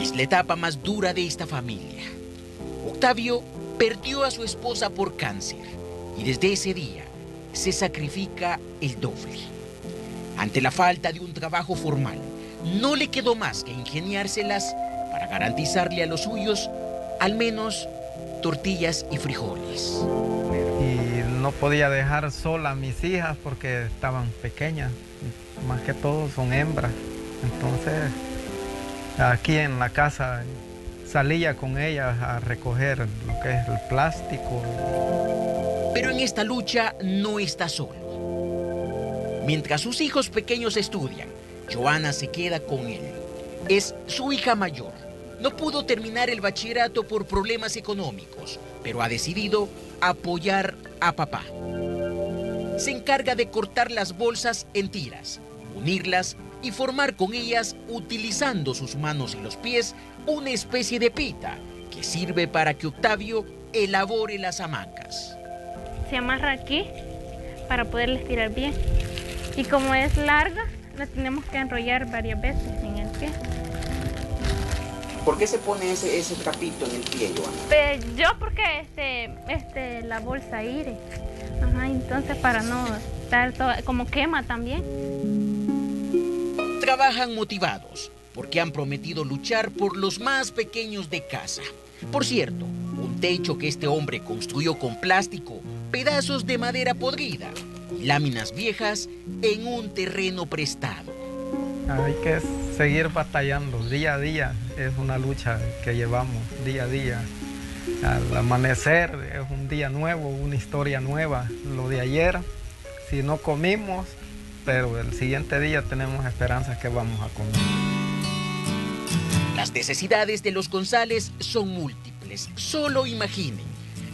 Es la etapa más dura de esta familia. Octavio perdió a su esposa por cáncer y desde ese día se sacrifica el doble. Ante la falta de un trabajo formal, no le quedó más que ingeniárselas para garantizarle a los suyos al menos tortillas y frijoles. Y no podía dejar sola a mis hijas porque estaban pequeñas, más que todo son hembras. Entonces, aquí en la casa salía con ellas a recoger lo que es el plástico. Pero en esta lucha no está solo. Mientras sus hijos pequeños estudian, Joana se queda con él. Es su hija mayor. No pudo terminar el bachillerato por problemas económicos, pero ha decidido apoyar a papá. Se encarga de cortar las bolsas en tiras, unirlas y formar con ellas, utilizando sus manos y los pies, una especie de pita que sirve para que Octavio elabore las hamacas. Se amarra aquí para poderla estirar bien. Y como es larga, la tenemos que enrollar varias veces en el pie. ¿Por qué se pone ese trapito en el pie, Joana? Pues yo porque la bolsa aire. Ajá, entonces para no estar todo, como quema también. Trabajan motivados porque han prometido luchar por los más pequeños de casa. Por cierto, un techo que este hombre construyó con plástico, pedazos de madera podrida y láminas viejas en un terreno prestado. Hay que seguir batallando día a día, es una lucha que llevamos día a día. Al amanecer es un día nuevo, una historia nueva. Lo de ayer, si no comimos, pero el siguiente día tenemos esperanzas que vamos a comer. Las necesidades de los González son múltiples, solo imaginen.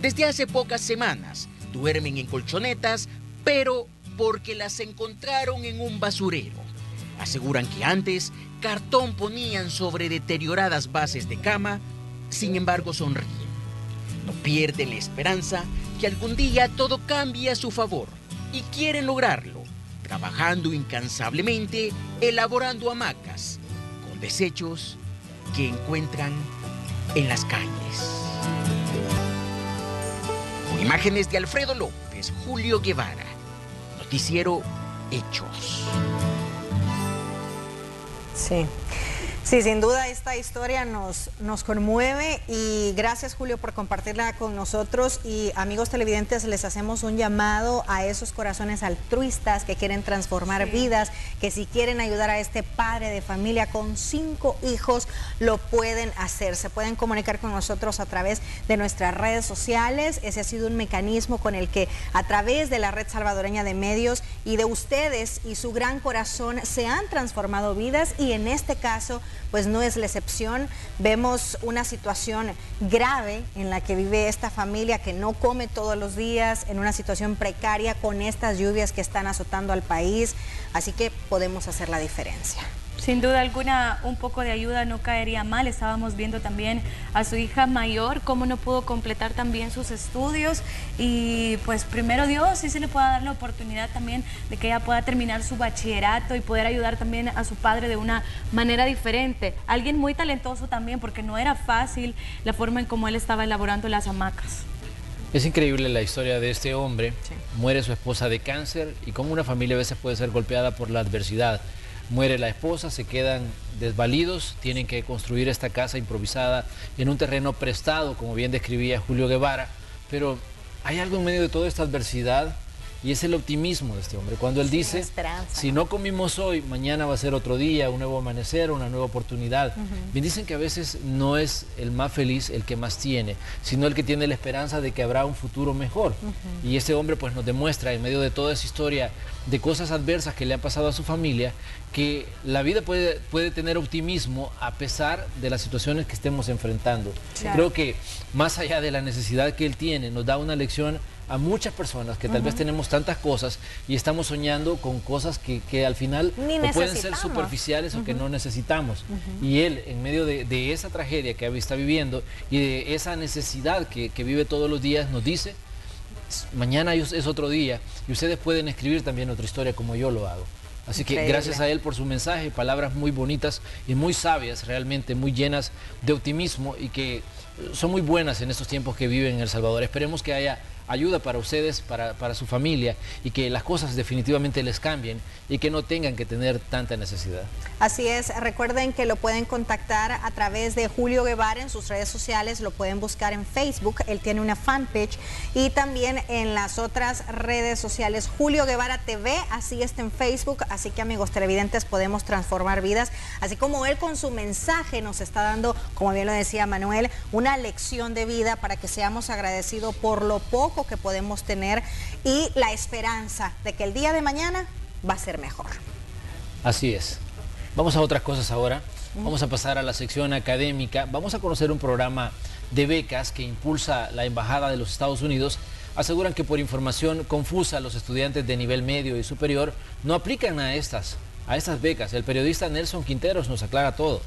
Desde hace pocas semanas duermen en colchonetas, pero porque las encontraron en un basurero. Aseguran que antes cartón ponían sobre deterioradas bases de cama, sin embargo sonríe. No pierde la esperanza que algún día todo cambie a su favor y quieren lograrlo, trabajando incansablemente, elaborando hamacas con desechos que encuentran en las calles. Con imágenes de Alfredo López, Julio Guevara, Noticiero Hechos. Sí. Sí, sin duda esta historia nos conmueve y gracias, Julio, por compartirla con nosotros. Y amigos televidentes, les hacemos un llamado a esos corazones altruistas que quieren transformar vidas, que si quieren ayudar a este padre de familia con 5 hijos, lo pueden hacer. Se pueden comunicar con nosotros a través de nuestras redes sociales. Ese ha sido un mecanismo con el que a través de la Red Salvadoreña de Medios y de ustedes y su gran corazón se han transformado vidas, y en este caso pues no es la excepción. Vemos una situación grave en la que vive esta familia que no come todos los días, en una situación precaria con estas lluvias que están azotando al país, así que podemos hacer la diferencia. Sin duda alguna, un poco de ayuda no caería mal. Estábamos viendo también a su hija mayor, cómo no pudo completar también sus estudios, y pues primero Dios, sí se le pueda dar la oportunidad también de que ella pueda terminar su bachillerato y poder ayudar también a su padre de una manera diferente. Alguien muy talentoso también, porque no era fácil la forma en cómo él estaba elaborando las hamacas. Es increíble la historia de este hombre. Sí. Muere su esposa de cáncer, y cómo una familia a veces puede ser golpeada por la adversidad. Muere la esposa, se quedan desvalidos, tienen que construir esta casa improvisada en un terreno prestado, como bien describía Julio Guevara, pero hay algo en medio de toda esta adversidad, y es el optimismo de este hombre. Cuando él dice, si no comimos hoy, mañana va a ser otro día, un nuevo amanecer, una nueva oportunidad. Bien dicen que a veces no es el más feliz el que más tiene, sino el que tiene la esperanza de que habrá un futuro mejor. Y este hombre pues nos demuestra, en medio de toda esa historia de cosas adversas que le han pasado a su familia, que la vida puede tener optimismo a pesar de las situaciones que estemos enfrentando. Claro. Creo que más allá de la necesidad que él tiene, nos da una lección a muchas personas que tal vez tenemos tantas cosas y estamos soñando con cosas que al final o pueden ser superficiales o que no necesitamos. Y él, en medio de esa tragedia que está viviendo y de esa necesidad que vive todos los días, nos dice, mañana es otro día, y ustedes pueden escribir también otra historia como yo lo hago. Así que gracias a él por su mensaje, palabras muy bonitas y muy sabias, realmente muy llenas de optimismo, y que son muy buenas en estos tiempos que viven en El Salvador. Esperemos que haya ayuda para ustedes, para su familia, y que las cosas definitivamente les cambien y que no tengan que tener tanta necesidad. Así es, recuerden que lo pueden contactar a través de Julio Guevara en sus redes sociales, lo pueden buscar en Facebook, él tiene una fanpage, y también en las otras redes sociales, Julio Guevara TV, así está en Facebook. Así que amigos televidentes, podemos transformar vidas, así como él con su mensaje nos está dando, como bien lo decía Manuel, una lección de vida para que seamos agradecidos por lo poco que podemos tener y la esperanza de que el día de mañana va a ser mejor. Así es. Vamos a otras cosas ahora. Vamos a pasar a la sección académica. Vamos a conocer un programa de becas que impulsa la Embajada de los Estados Unidos. Aseguran que por información confusa los estudiantes de nivel medio y superior no aplican a estas becas. El periodista Nelson Quinteros nos aclara todo.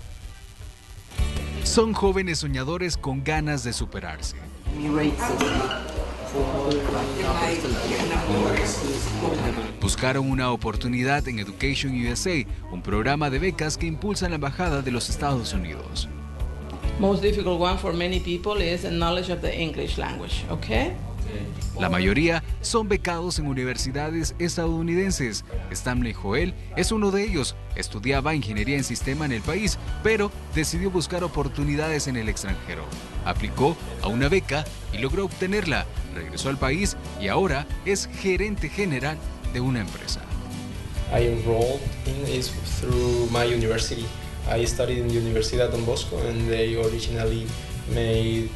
Son jóvenes soñadores con ganas de superarse. Buscaron una oportunidad en Education USA, un programa de becas que impulsa la Embajada de los Estados Unidos. Most difficult one for many people is the knowledge of the English language, okay? La mayoría son becados en universidades estadounidenses. Stanley Joel es uno de ellos. Estudiaba ingeniería en sistema en el país, pero decidió buscar oportunidades en el extranjero. Aplicó a una beca y logró obtenerla. Regresó al país y ahora es gerente general de una empresa. I enrolled in is through my university. I studied in the Universidad Don Bosco, and they originally made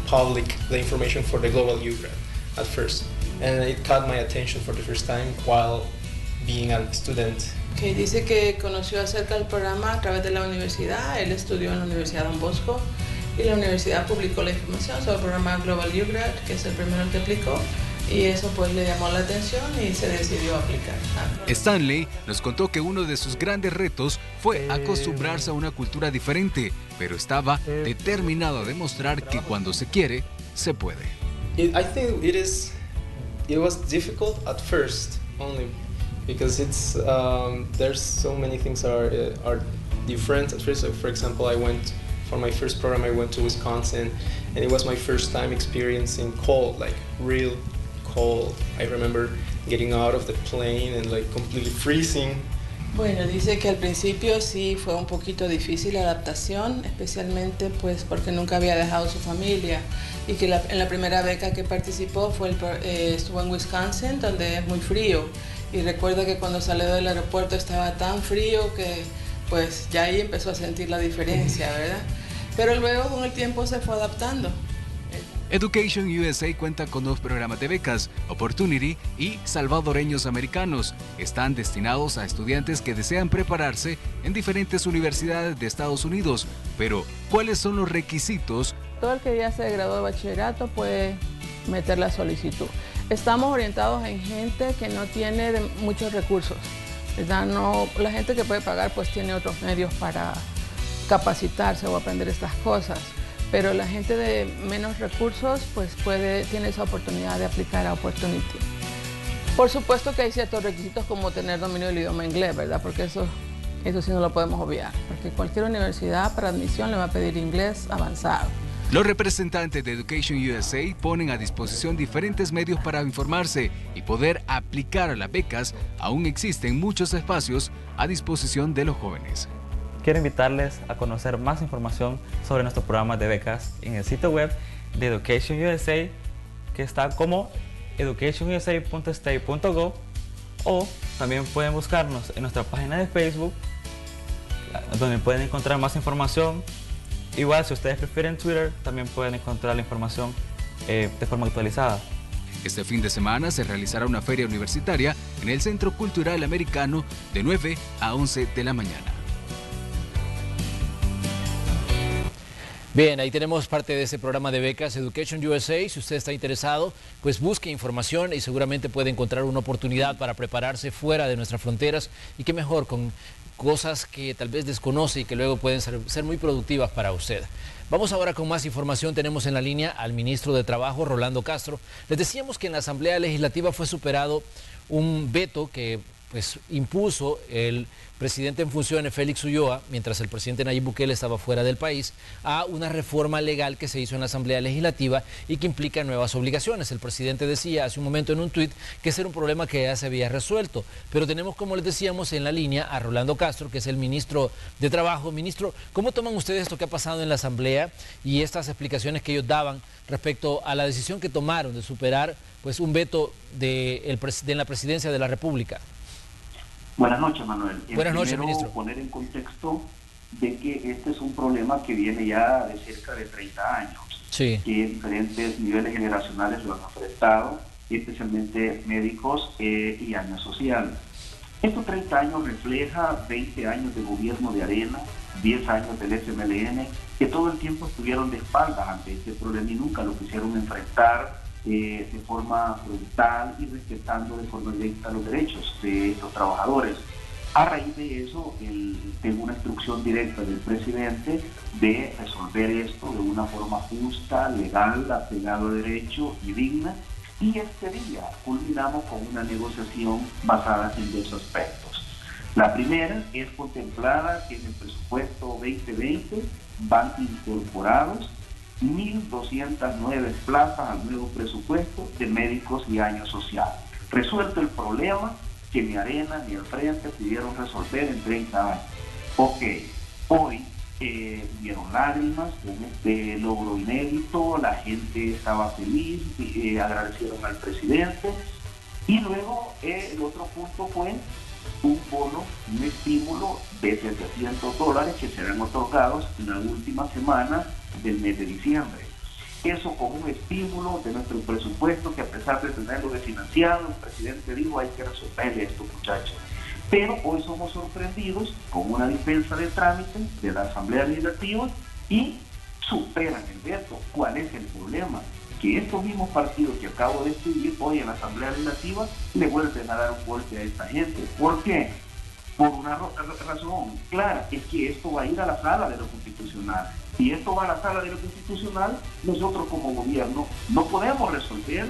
public the information for the Global U-Grad at first, and it caught my attention for the first time while being a student. Okay, dice que conoció acerca del programa a través de la universidad. Él estudió en la Universidad Don Bosco y la universidad publicó la información sobre el programa Global U-Grad, que es el primero que aplicó. Y eso pues le llamó la atención y se decidió aplicar. Stanley nos contó que uno de sus grandes retos fue acostumbrarse a una cultura diferente, pero estaba determinado a demostrar que cuando se quiere, se puede. I think it was difficult at first only because it's there's so many things are different at first. So for example, for my first program I went to Wisconsin, and it was my first time experiencing cold, like real cold. I remember getting out of the plane and like completely freezing. Bueno, dice que al principio sí fue un poquito difícil la adaptación, especialmente pues porque nunca había dejado su familia, y que en la primera beca que participó estuvo en Wisconsin, donde es muy frío, y recuerda que cuando salió del aeropuerto estaba tan frío que pues ya ahí empezó a sentir la diferencia, ¿verdad? Pero luego con el tiempo se fue adaptando. Education USA cuenta con 2 programas de becas, Opportunity y Salvadoreños Americanos. Están destinados a estudiantes que desean prepararse en diferentes universidades de Estados Unidos. Pero, ¿cuáles son los requisitos? Todo el que ya se graduó de bachillerato puede meter la solicitud. Estamos orientados en gente que no tiene muchos recursos, ¿verdad? La gente que puede pagar pues tiene otros medios para capacitarse o aprender estas cosas. Pero la gente de menos recursos pues tiene esa oportunidad de aplicar a Opportunity. Por supuesto que hay ciertos requisitos como tener dominio del idioma inglés, ¿verdad? Porque eso sí no lo podemos obviar, porque cualquier universidad para admisión le va a pedir inglés avanzado. Los representantes de Education USA ponen a disposición diferentes medios para informarse y poder aplicar a las becas. Aún existen muchos espacios a disposición de los jóvenes. Quiero invitarles a conocer más información sobre nuestros programas de becas en el sitio web de Education USA, que está como educationusa.state.gov, o también pueden buscarnos en nuestra página de Facebook, donde pueden encontrar más información. Igual, si ustedes prefieren Twitter, también pueden encontrar la información de forma actualizada. Este fin de semana se realizará una feria universitaria en el Centro Cultural Americano de 9 a 11 de la mañana. Bien, ahí tenemos parte de ese programa de becas Education USA. Si usted está interesado, pues busque información y seguramente puede encontrar una oportunidad para prepararse fuera de nuestras fronteras, y qué mejor con cosas que tal vez desconoce y que luego pueden ser muy productivas para usted. Vamos ahora con más información. Tenemos en la línea al ministro de Trabajo, Rolando Castro. Les decíamos que en la Asamblea Legislativa fue superado un veto que impuso el presidente en funciones, Félix Ulloa, mientras el presidente Nayib Bukele estaba fuera del país, a una reforma legal que se hizo en la Asamblea Legislativa y que implica nuevas obligaciones. El presidente decía hace un momento en un tuit que ese era un problema que ya se había resuelto, pero tenemos, como les decíamos, en la línea a Rolando Castro, que es el ministro de Trabajo. Ministro, ¿cómo toman ustedes esto que ha pasado en la Asamblea y estas explicaciones que ellos daban respecto a la decisión que tomaron de superar un veto de la presidencia de la República? Buenas noches, Manuel. Buenas noches, ministro. Poner en contexto de que este es un problema que viene ya de cerca de 30 años, sí, que diferentes niveles generacionales lo han enfrentado, especialmente médicos y años sociales. Estos 30 años refleja 20 años de gobierno de Arena, 10 años del FMLN, que todo el tiempo estuvieron de espaldas ante este problema y nunca lo quisieron enfrentar de forma brutal y respetando de forma directa los derechos de los trabajadores. A raíz de eso, tengo una instrucción directa del presidente de resolver esto de una forma justa, legal, apegado a derecho y digna, y este día culminamos con una negociación basada en 2 aspectos. La primera es contemplada que en el presupuesto 2020 van incorporados 1.209 plazas al nuevo presupuesto de médicos y año social. Resuelto el problema que ni Arena ni el Frente pudieron resolver en 30 años. Ok, hoy dieron lágrimas con este logro inédito, la gente estaba feliz, agradecieron al presidente, y luego el otro punto fue un bono, un estímulo de $700 que serán otorgados en la última semana del mes de diciembre. Eso con un estímulo de nuestro presupuesto que, a pesar de tenerlo desfinanciado, el presidente dijo hay que resolverle esto, muchachos. Pero hoy somos sorprendidos con una dispensa de trámite de la Asamblea Legislativa y superan el veto. ¿Cuál es el problema? Que estos mismos partidos que acabo de escribir hoy en la Asamblea Legislativa le vuelven a dar un golpe a esta gente. ¿Por qué? Por una razón clara, es que esto va a ir a la sala de lo constitucional. Si esto va a la sala de lo constitucional, nosotros como gobierno no podemos resolver,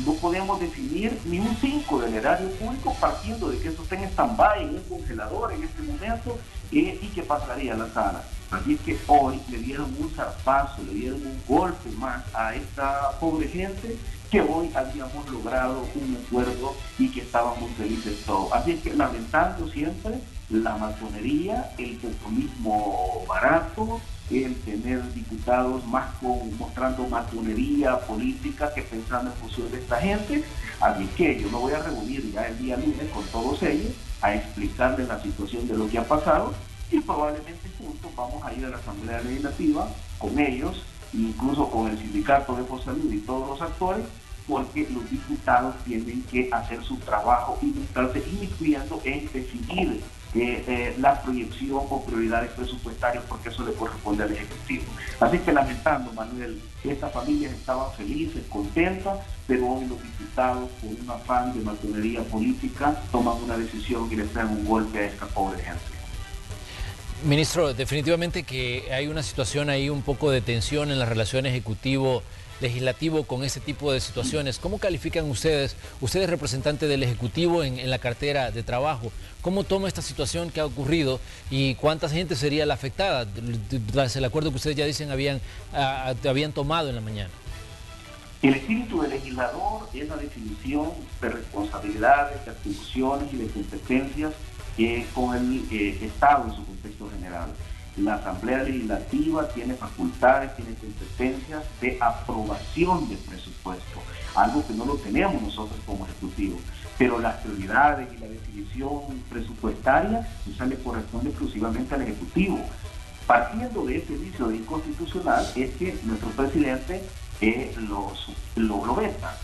no podemos definir ni un 5 del erario público partiendo de que esto esté en stand-by, en un congelador en este momento, y que pasaría a la sala. Así es que hoy le dieron un zarpazo, le dieron un golpe más a esta pobre gente, que hoy habíamos logrado un acuerdo y que estábamos felices todos. Así es que lamentando siempre la matonería, el populismo barato, el tener diputados más mostrando matonería política que pensando en función de esta gente. Así que yo me voy a reunir ya el día lunes con todos ellos a explicarles la situación de lo que ha pasado y probablemente juntos vamos a ir a la Asamblea Legislativa con ellos, incluso con el sindicato de Fosalud y todos los actores, porque los diputados tienen que hacer su trabajo y no estarse inmiscuyendo en decidir la proyección o prioridades presupuestarias, porque eso le corresponde al Ejecutivo. Así que lamentando, Manuel, estas familias estaban felices, contentas, pero hoy los diputados, con un afán de matonería política, toman una decisión y le dan un golpe a esta pobre gente. Ministro, definitivamente que hay una situación ahí un poco de tensión en la relación ejecutivo-legislativo con este tipo de situaciones. ¿Cómo califican ustedes representante del Ejecutivo en la cartera de trabajo? ¿Cómo toma esta situación que ha ocurrido y cuánta gente sería la afectada tras el acuerdo que ustedes ya dicen habían tomado en la mañana? El espíritu del legislador es la definición de responsabilidades, de atribuciones y de competencias con el Estado en su contexto general. La Asamblea Legislativa tiene facultades, tiene competencias de aprobación del presupuesto, algo que no lo tenemos nosotros como Ejecutivo. Pero las prioridades y la definición presupuestaria esa le corresponde exclusivamente al Ejecutivo. Partiendo de ese vicio de inconstitucional es que nuestro presidente lo veta.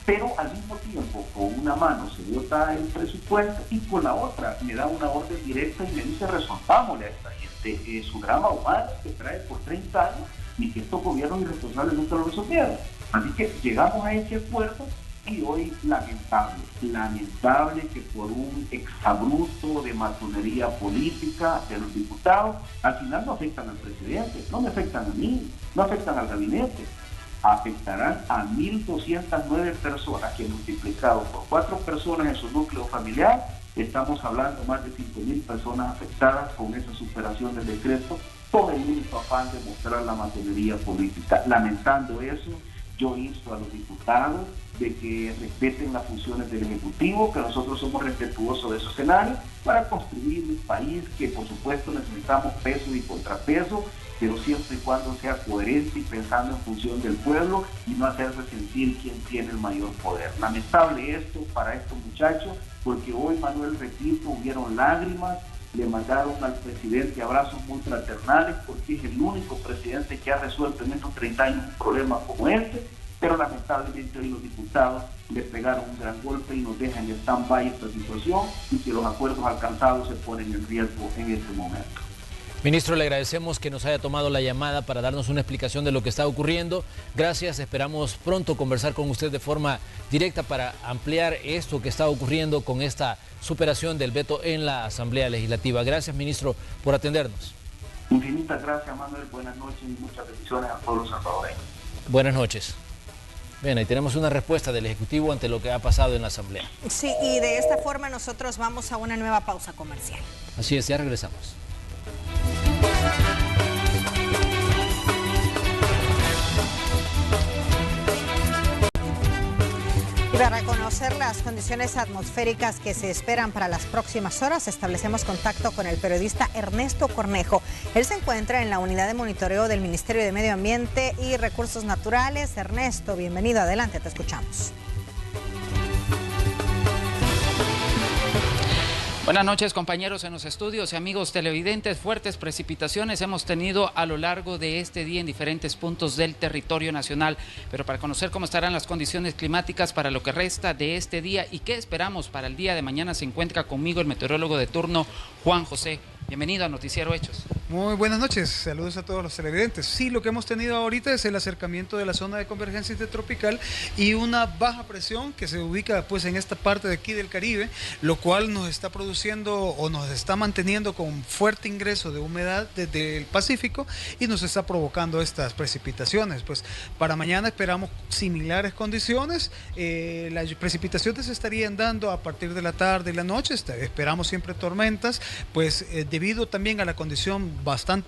Pero al mismo tiempo, con una mano se vota el presupuesto y con la otra me da una orden directa y me dice resolvámosle a esta gente su drama humano que trae por 30 años y que estos gobiernos irresponsables nunca lo resolvieron. Así que llegamos a ese acuerdo y hoy lamentable que por un exabrupto de matonería política de los diputados, al final no afectan al presidente, no me afectan a mí, no afectan al gabinete. Afectarán a 1.209 personas que multiplicado por 4 personas en su núcleo familiar, estamos hablando más de 5.000 personas afectadas con esa superación del decreto, por el único afán de mostrar la matonería política. Lamentando eso, yo insto a los diputados de que respeten las funciones del Ejecutivo, que nosotros somos respetuosos de esos escenarios para construir un país que por supuesto necesitamos peso y contrapeso, pero siempre y cuando sea coherente y pensando en función del pueblo y no hacerse sentir quién tiene el mayor poder. Lamentable esto para estos muchachos, porque hoy, Manuel, repito, hubieron lágrimas, le mandaron al presidente abrazos muy fraternales, porque es el único presidente que ha resuelto en estos 30 años un problema como este, pero lamentablemente hoy los diputados le pegaron un gran golpe y nos dejan en stand-by esta situación y que los acuerdos alcanzados se ponen en riesgo en este momento. Ministro, le agradecemos que nos haya tomado la llamada para darnos una explicación de lo que está ocurriendo. Gracias, esperamos pronto conversar con usted de forma directa para ampliar esto que está ocurriendo con esta superación del veto en la Asamblea Legislativa. Gracias, ministro, por atendernos. Infinitas gracias, Manuel. Buenas noches y muchas bendiciones a todos los salvadoreños. Buenas noches. Bien, ahí tenemos una respuesta del Ejecutivo ante lo que ha pasado en la Asamblea. Sí, y de esta forma nosotros vamos a una nueva pausa comercial. Así es, ya regresamos. Y para conocer las condiciones atmosféricas que se esperan para las próximas horas, establecemos contacto con el periodista Ernesto Cornejo. Él se encuentra en la unidad de monitoreo del Ministerio de Medio Ambiente y Recursos Naturales. Ernesto, bienvenido, adelante, te escuchamos. Buenas noches, compañeros en los estudios y amigos televidentes. Fuertes precipitaciones hemos tenido a lo largo de este día en diferentes puntos del territorio nacional. Pero para conocer cómo estarán las condiciones climáticas para lo que resta de este día y qué esperamos para el día de mañana, se encuentra conmigo el meteorólogo de turno, Juan José. Bienvenido a Noticiero Hechos. Muy buenas noches, saludos a todos los televidentes. Sí, lo que hemos tenido ahorita es el acercamiento de la zona de convergencia intertropical y una baja presión que se ubica pues en esta parte de aquí del Caribe, lo cual nos está produciendo o nos está manteniendo con fuerte ingreso de humedad desde el Pacífico y nos está provocando estas precipitaciones. Pues para mañana esperamos similares condiciones, las precipitaciones se estarían dando a partir de la tarde y la noche, esperamos siempre tormentas, pues debido también a la condición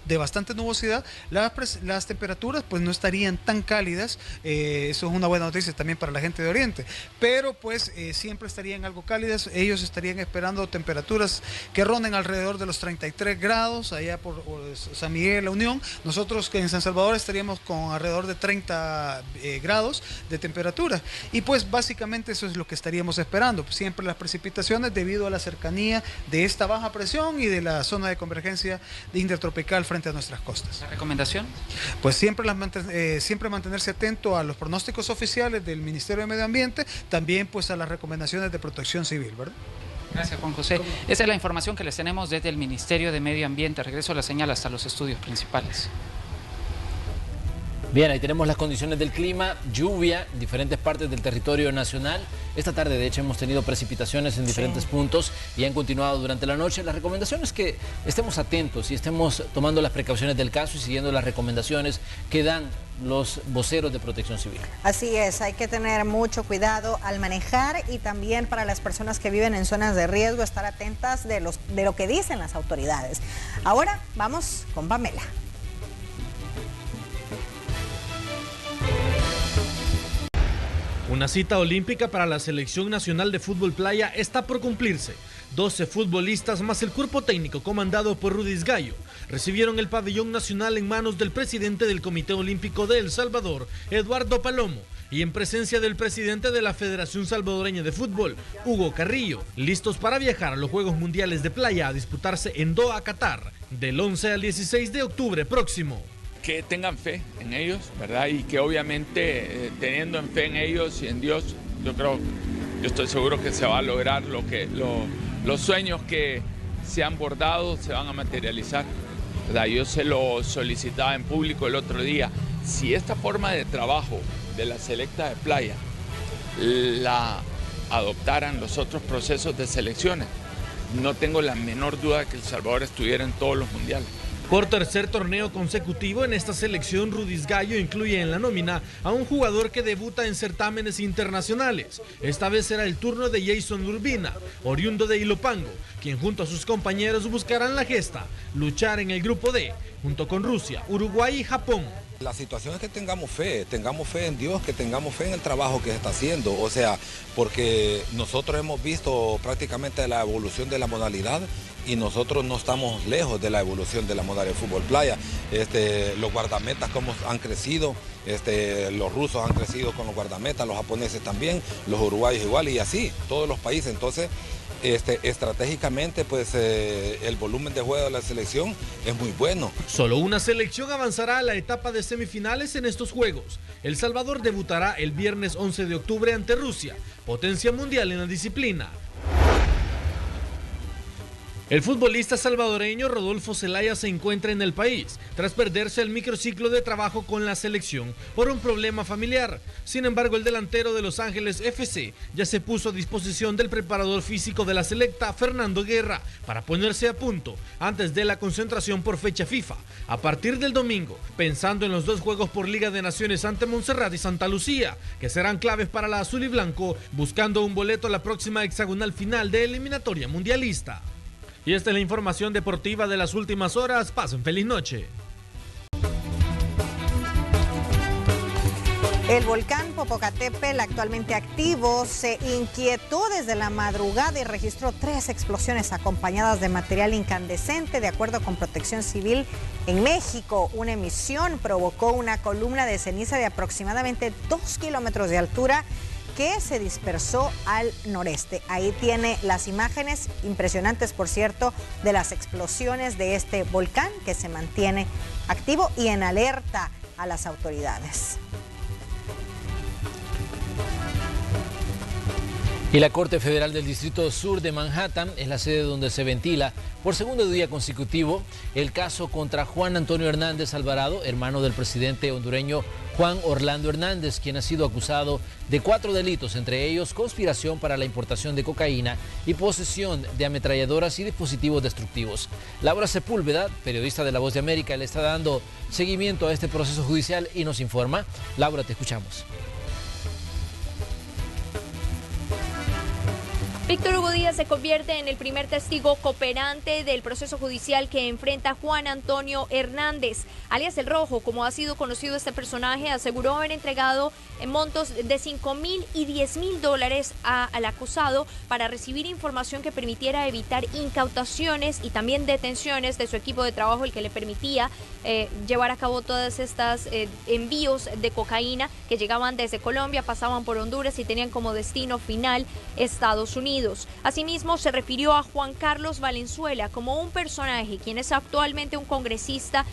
de bastante nubosidad, las temperaturas pues no estarían tan cálidas, eso es una buena noticia también para la gente de Oriente, pero pues siempre estarían algo cálidas. Ellos estarían esperando temperaturas que ronden alrededor de los 33 grados allá por San Miguel, La Unión. Nosotros que en San Salvador estaríamos con alrededor de 30 grados de temperatura y pues básicamente eso es lo que estaríamos esperando, siempre las precipitaciones debido a la cercanía de esta baja presión y de la zona de convergencia intertropical frente a nuestras costas. ¿La recomendación? Pues siempre mantenerse atento a los pronósticos oficiales del Ministerio de Medio Ambiente, también pues a las recomendaciones de protección civil, ¿verdad? Gracias, Juan José. Esa es la información que les tenemos desde el Ministerio de Medio Ambiente. Regreso a la señal hasta los estudios principales. Bien, ahí tenemos las condiciones del clima, lluvia en diferentes partes del territorio nacional. Esta tarde, de hecho, hemos tenido precipitaciones en diferentes puntos y han continuado durante la noche. La recomendación es que estemos atentos y estemos tomando las precauciones del caso y siguiendo las recomendaciones que dan los voceros de Protección Civil. Así es, hay que tener mucho cuidado al manejar y también para las personas que viven en zonas de riesgo, estar atentas de lo que dicen las autoridades. Ahora vamos con Pamela. Una cita olímpica para la Selección Nacional de Fútbol Playa está por cumplirse. 12 futbolistas más el cuerpo técnico comandado por Rudis Gallo recibieron el pabellón nacional en manos del presidente del Comité Olímpico de El Salvador, Eduardo Palomo, y en presencia del presidente de la Federación Salvadoreña de Fútbol, Hugo Carrillo, listos para viajar a los Juegos Mundiales de Playa a disputarse en Doha, Qatar, del 11 al 16 de octubre próximo. Que tengan fe en ellos, ¿verdad? Y que obviamente teniendo en fe en ellos y en Dios, yo estoy seguro que se va a lograr los sueños que se han bordado se van a materializar, ¿verdad? Yo se lo solicitaba en público el otro día. Si esta forma de trabajo de la selecta de playa la adoptaran los otros procesos de selecciones, no tengo la menor duda de que El Salvador estuviera en todos los mundiales. Por tercer torneo consecutivo en esta selección, Rudis Gallo incluye en la nómina a un jugador que debuta en certámenes internacionales. Esta vez será el turno de Jason Urbina, oriundo de Ilopango, quien junto a sus compañeros buscarán la gesta, luchar en el grupo D, junto con Rusia, Uruguay y Japón. La situación es que tengamos fe en Dios, que tengamos fe en el trabajo que se está haciendo, o sea, porque nosotros hemos visto prácticamente la evolución de la modalidad y nosotros no estamos lejos de la evolución de la modalidad de fútbol playa. Los guardametas como han crecido, los rusos han crecido con los guardametas, los japoneses también, los uruguayos igual y así, todos los países. Entonces, estratégicamente pues el volumen de juego de la selección es muy bueno. Solo una selección avanzará a la etapa de semifinales en estos Juegos. El Salvador debutará el viernes 11 de octubre ante Rusia, potencia mundial en la disciplina. El futbolista salvadoreño Rodolfo Zelaya se encuentra en el país tras perderse el microciclo de trabajo con la selección por un problema familiar. Sin embargo, el delantero de Los Ángeles FC ya se puso a disposición del preparador físico de la selecta, Fernando Guerra, para ponerse a punto antes de la concentración por fecha FIFA a partir del domingo, pensando en los 2 juegos por Liga de Naciones ante Montserrat y Santa Lucía, que serán claves para la azul y blanco, buscando un boleto a la próxima hexagonal final de eliminatoria mundialista. Y esta es la información deportiva de las últimas horas. Pasen feliz noche. El volcán Popocatépetl, actualmente activo, se inquietó desde la madrugada y registró 3 explosiones acompañadas de material incandescente. De acuerdo con Protección Civil en México, una emisión provocó una columna de ceniza de aproximadamente 2 kilómetros de altura que se dispersó al noreste. Ahí tiene las imágenes impresionantes, por cierto, de las explosiones de este volcán que se mantiene activo y en alerta a las autoridades. Y la Corte Federal del Distrito Sur de Manhattan es la sede donde se ventila por segundo día consecutivo el caso contra Juan Antonio Hernández Alvarado, hermano del presidente hondureño Juan Orlando Hernández, quien ha sido acusado de 4 delitos, entre ellos conspiración para la importación de cocaína y posesión de ametralladoras y dispositivos destructivos. Laura Sepúlveda, periodista de La Voz de América, le está dando seguimiento a este proceso judicial y nos informa. Laura, te escuchamos. Víctor Hugo Díaz se convierte en el primer testigo cooperante del proceso judicial que enfrenta Juan Antonio Hernández, alias El Rojo, como ha sido conocido este personaje. Aseguró haber entregado montos de $5,000 y $10,000 al acusado para recibir información que permitiera evitar incautaciones y también detenciones de su equipo de trabajo, el que le permitía llevar a cabo todas estas envíos de cocaína que llegaban desde Colombia, pasaban por Honduras y tenían como destino final Estados Unidos. Asimismo, se refirió a Juan Carlos Valenzuela como un personaje, quien es actualmente un congresista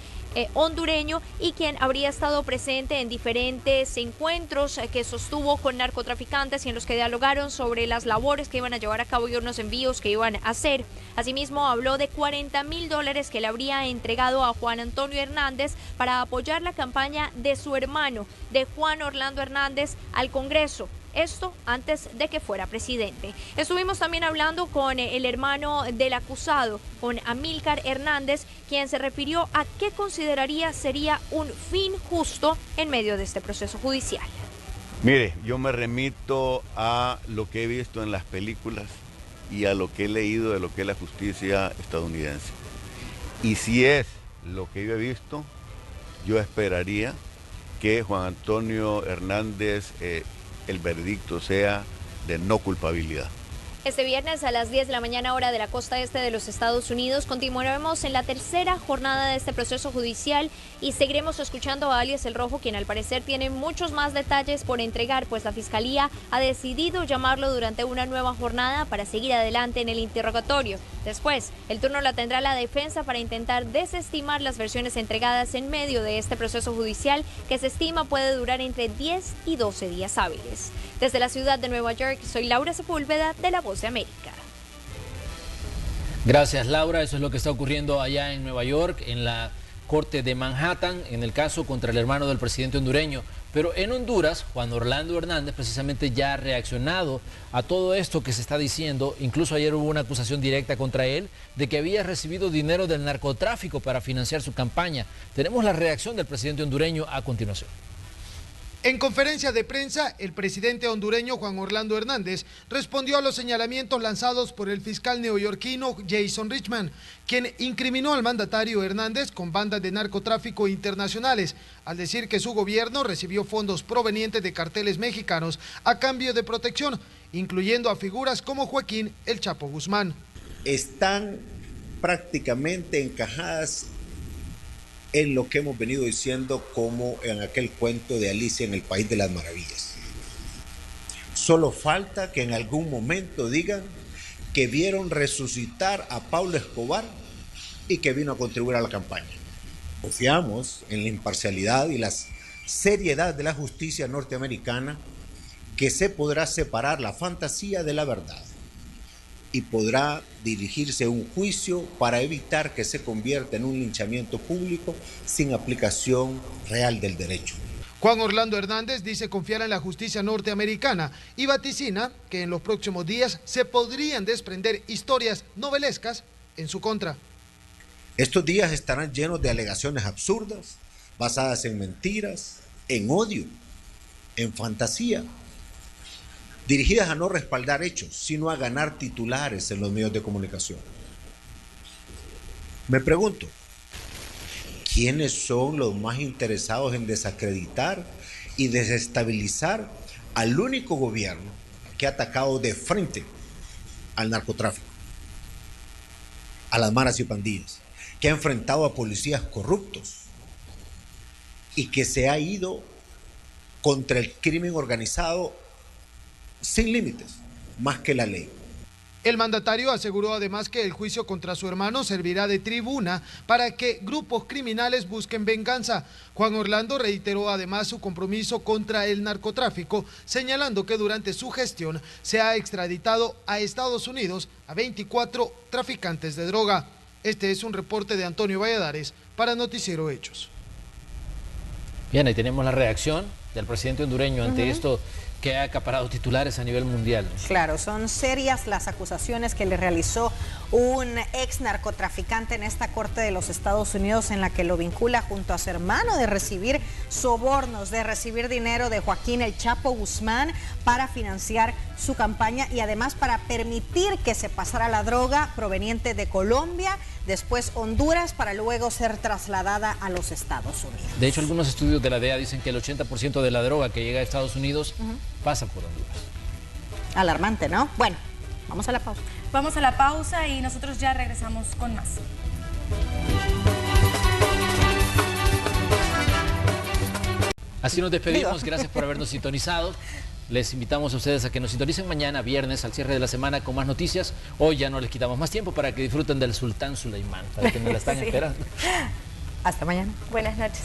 hondureño y quien habría estado presente en diferentes encuentros que sostuvo con narcotraficantes y en los que dialogaron sobre las labores que iban a llevar a cabo y unos envíos que iban a hacer. Asimismo, habló de $40,000 que le habría entregado a Juan Antonio Hernández para apoyar la campaña de su hermano, de Juan Orlando Hernández, al Congreso. Esto antes de que fuera presidente. Estuvimos también hablando con el hermano del acusado, con Amílcar Hernández, quien se refirió a qué consideraría sería un fin justo en medio de este proceso judicial. Mire, yo me remito a lo que he visto en las películas y a lo que he leído de lo que es la justicia estadounidense. Y si es lo que yo he visto, yo esperaría que Juan Antonio Hernández el veredicto sea de no culpabilidad. Este viernes a las 10 de la mañana, hora de la costa este de los Estados Unidos, continuaremos en la tercera jornada de este proceso judicial y seguiremos escuchando a alias El Rojo, quien al parecer tiene muchos más detalles por entregar, pues la Fiscalía ha decidido llamarlo durante una nueva jornada para seguir adelante en el interrogatorio. Después, el turno la tendrá la defensa para intentar desestimar las versiones entregadas en medio de este proceso judicial, que se estima puede durar entre 10 y 12 días hábiles. Desde la ciudad de Nueva York, soy Laura Sepúlveda de La Voz de América. Gracias, Laura. Eso es lo que está ocurriendo allá en Nueva York, en la Corte de Manhattan, en el caso contra el hermano del presidente hondureño. Pero en Honduras, Juan Orlando Hernández precisamente ya ha reaccionado a todo esto que se está diciendo. Incluso ayer hubo una acusación directa contra él de que había recibido dinero del narcotráfico para financiar su campaña. Tenemos la reacción del presidente hondureño a continuación. En conferencia de prensa, el presidente hondureño Juan Orlando Hernández respondió a los señalamientos lanzados por el fiscal neoyorquino Jason Richman, quien incriminó al mandatario Hernández con bandas de narcotráfico internacionales, al decir que su gobierno recibió fondos provenientes de carteles mexicanos a cambio de protección, incluyendo a figuras como Joaquín El Chapo Guzmán. Están prácticamente encajadas en lo que hemos venido diciendo, como en aquel cuento de Alicia en el País de las Maravillas. Solo falta que en algún momento digan que vieron resucitar a Pablo Escobar y que vino a contribuir a la campaña. Confiamos en la imparcialidad y la seriedad de la justicia norteamericana, que se podrá separar la fantasía de la verdad y podrá dirigirse a un juicio para evitar que se convierta en un linchamiento público sin aplicación real del derecho. Juan Orlando Hernández dice confiar en la justicia norteamericana y vaticina que en los próximos días se podrían desprender historias novelescas en su contra. Estos días estarán llenos de alegaciones absurdas, basadas en mentiras, en odio, en fantasía, dirigidas a no respaldar hechos, sino a ganar titulares en los medios de comunicación. Me pregunto, ¿quiénes son los más interesados en desacreditar y desestabilizar al único gobierno que ha atacado de frente al narcotráfico, a las maras y pandillas, que ha enfrentado a policías corruptos y que se ha ido contra el crimen organizado sin límites, más que la ley? El mandatario aseguró además que el juicio contra su hermano servirá de tribuna para que grupos criminales busquen venganza. Juan Orlando reiteró además su compromiso contra el narcotráfico, señalando que durante su gestión se ha extraditado a Estados Unidos a 24 traficantes de droga. Este es un reporte de Antonio Valladares para Noticiero Hechos. Bien, ahí tenemos la reacción del presidente hondureño ante esto que ha acaparado titulares a nivel mundial. Claro, son serias las acusaciones que le realizó un ex narcotraficante en esta corte de los Estados Unidos, en la que lo vincula junto a su hermano de recibir sobornos, de recibir dinero de Joaquín El Chapo Guzmán para financiar su campaña y además para permitir que se pasara la droga proveniente de Colombia, después Honduras, para luego ser trasladada a los Estados Unidos. De hecho, algunos estudios de la DEA dicen que el 80% de la droga que llega a Estados Unidos pasa por Honduras. Alarmante, ¿no? Bueno, vamos a la pausa. Vamos a la pausa y nosotros ya regresamos con más. Así nos despedimos, gracias por habernos sintonizado. Les invitamos a ustedes a que nos sintonicen mañana, viernes, al cierre de la semana, con más noticias. Hoy ya no les quitamos más tiempo para que disfruten del Sultán Suleimán, para que nos la están esperando. Hasta mañana. Buenas noches.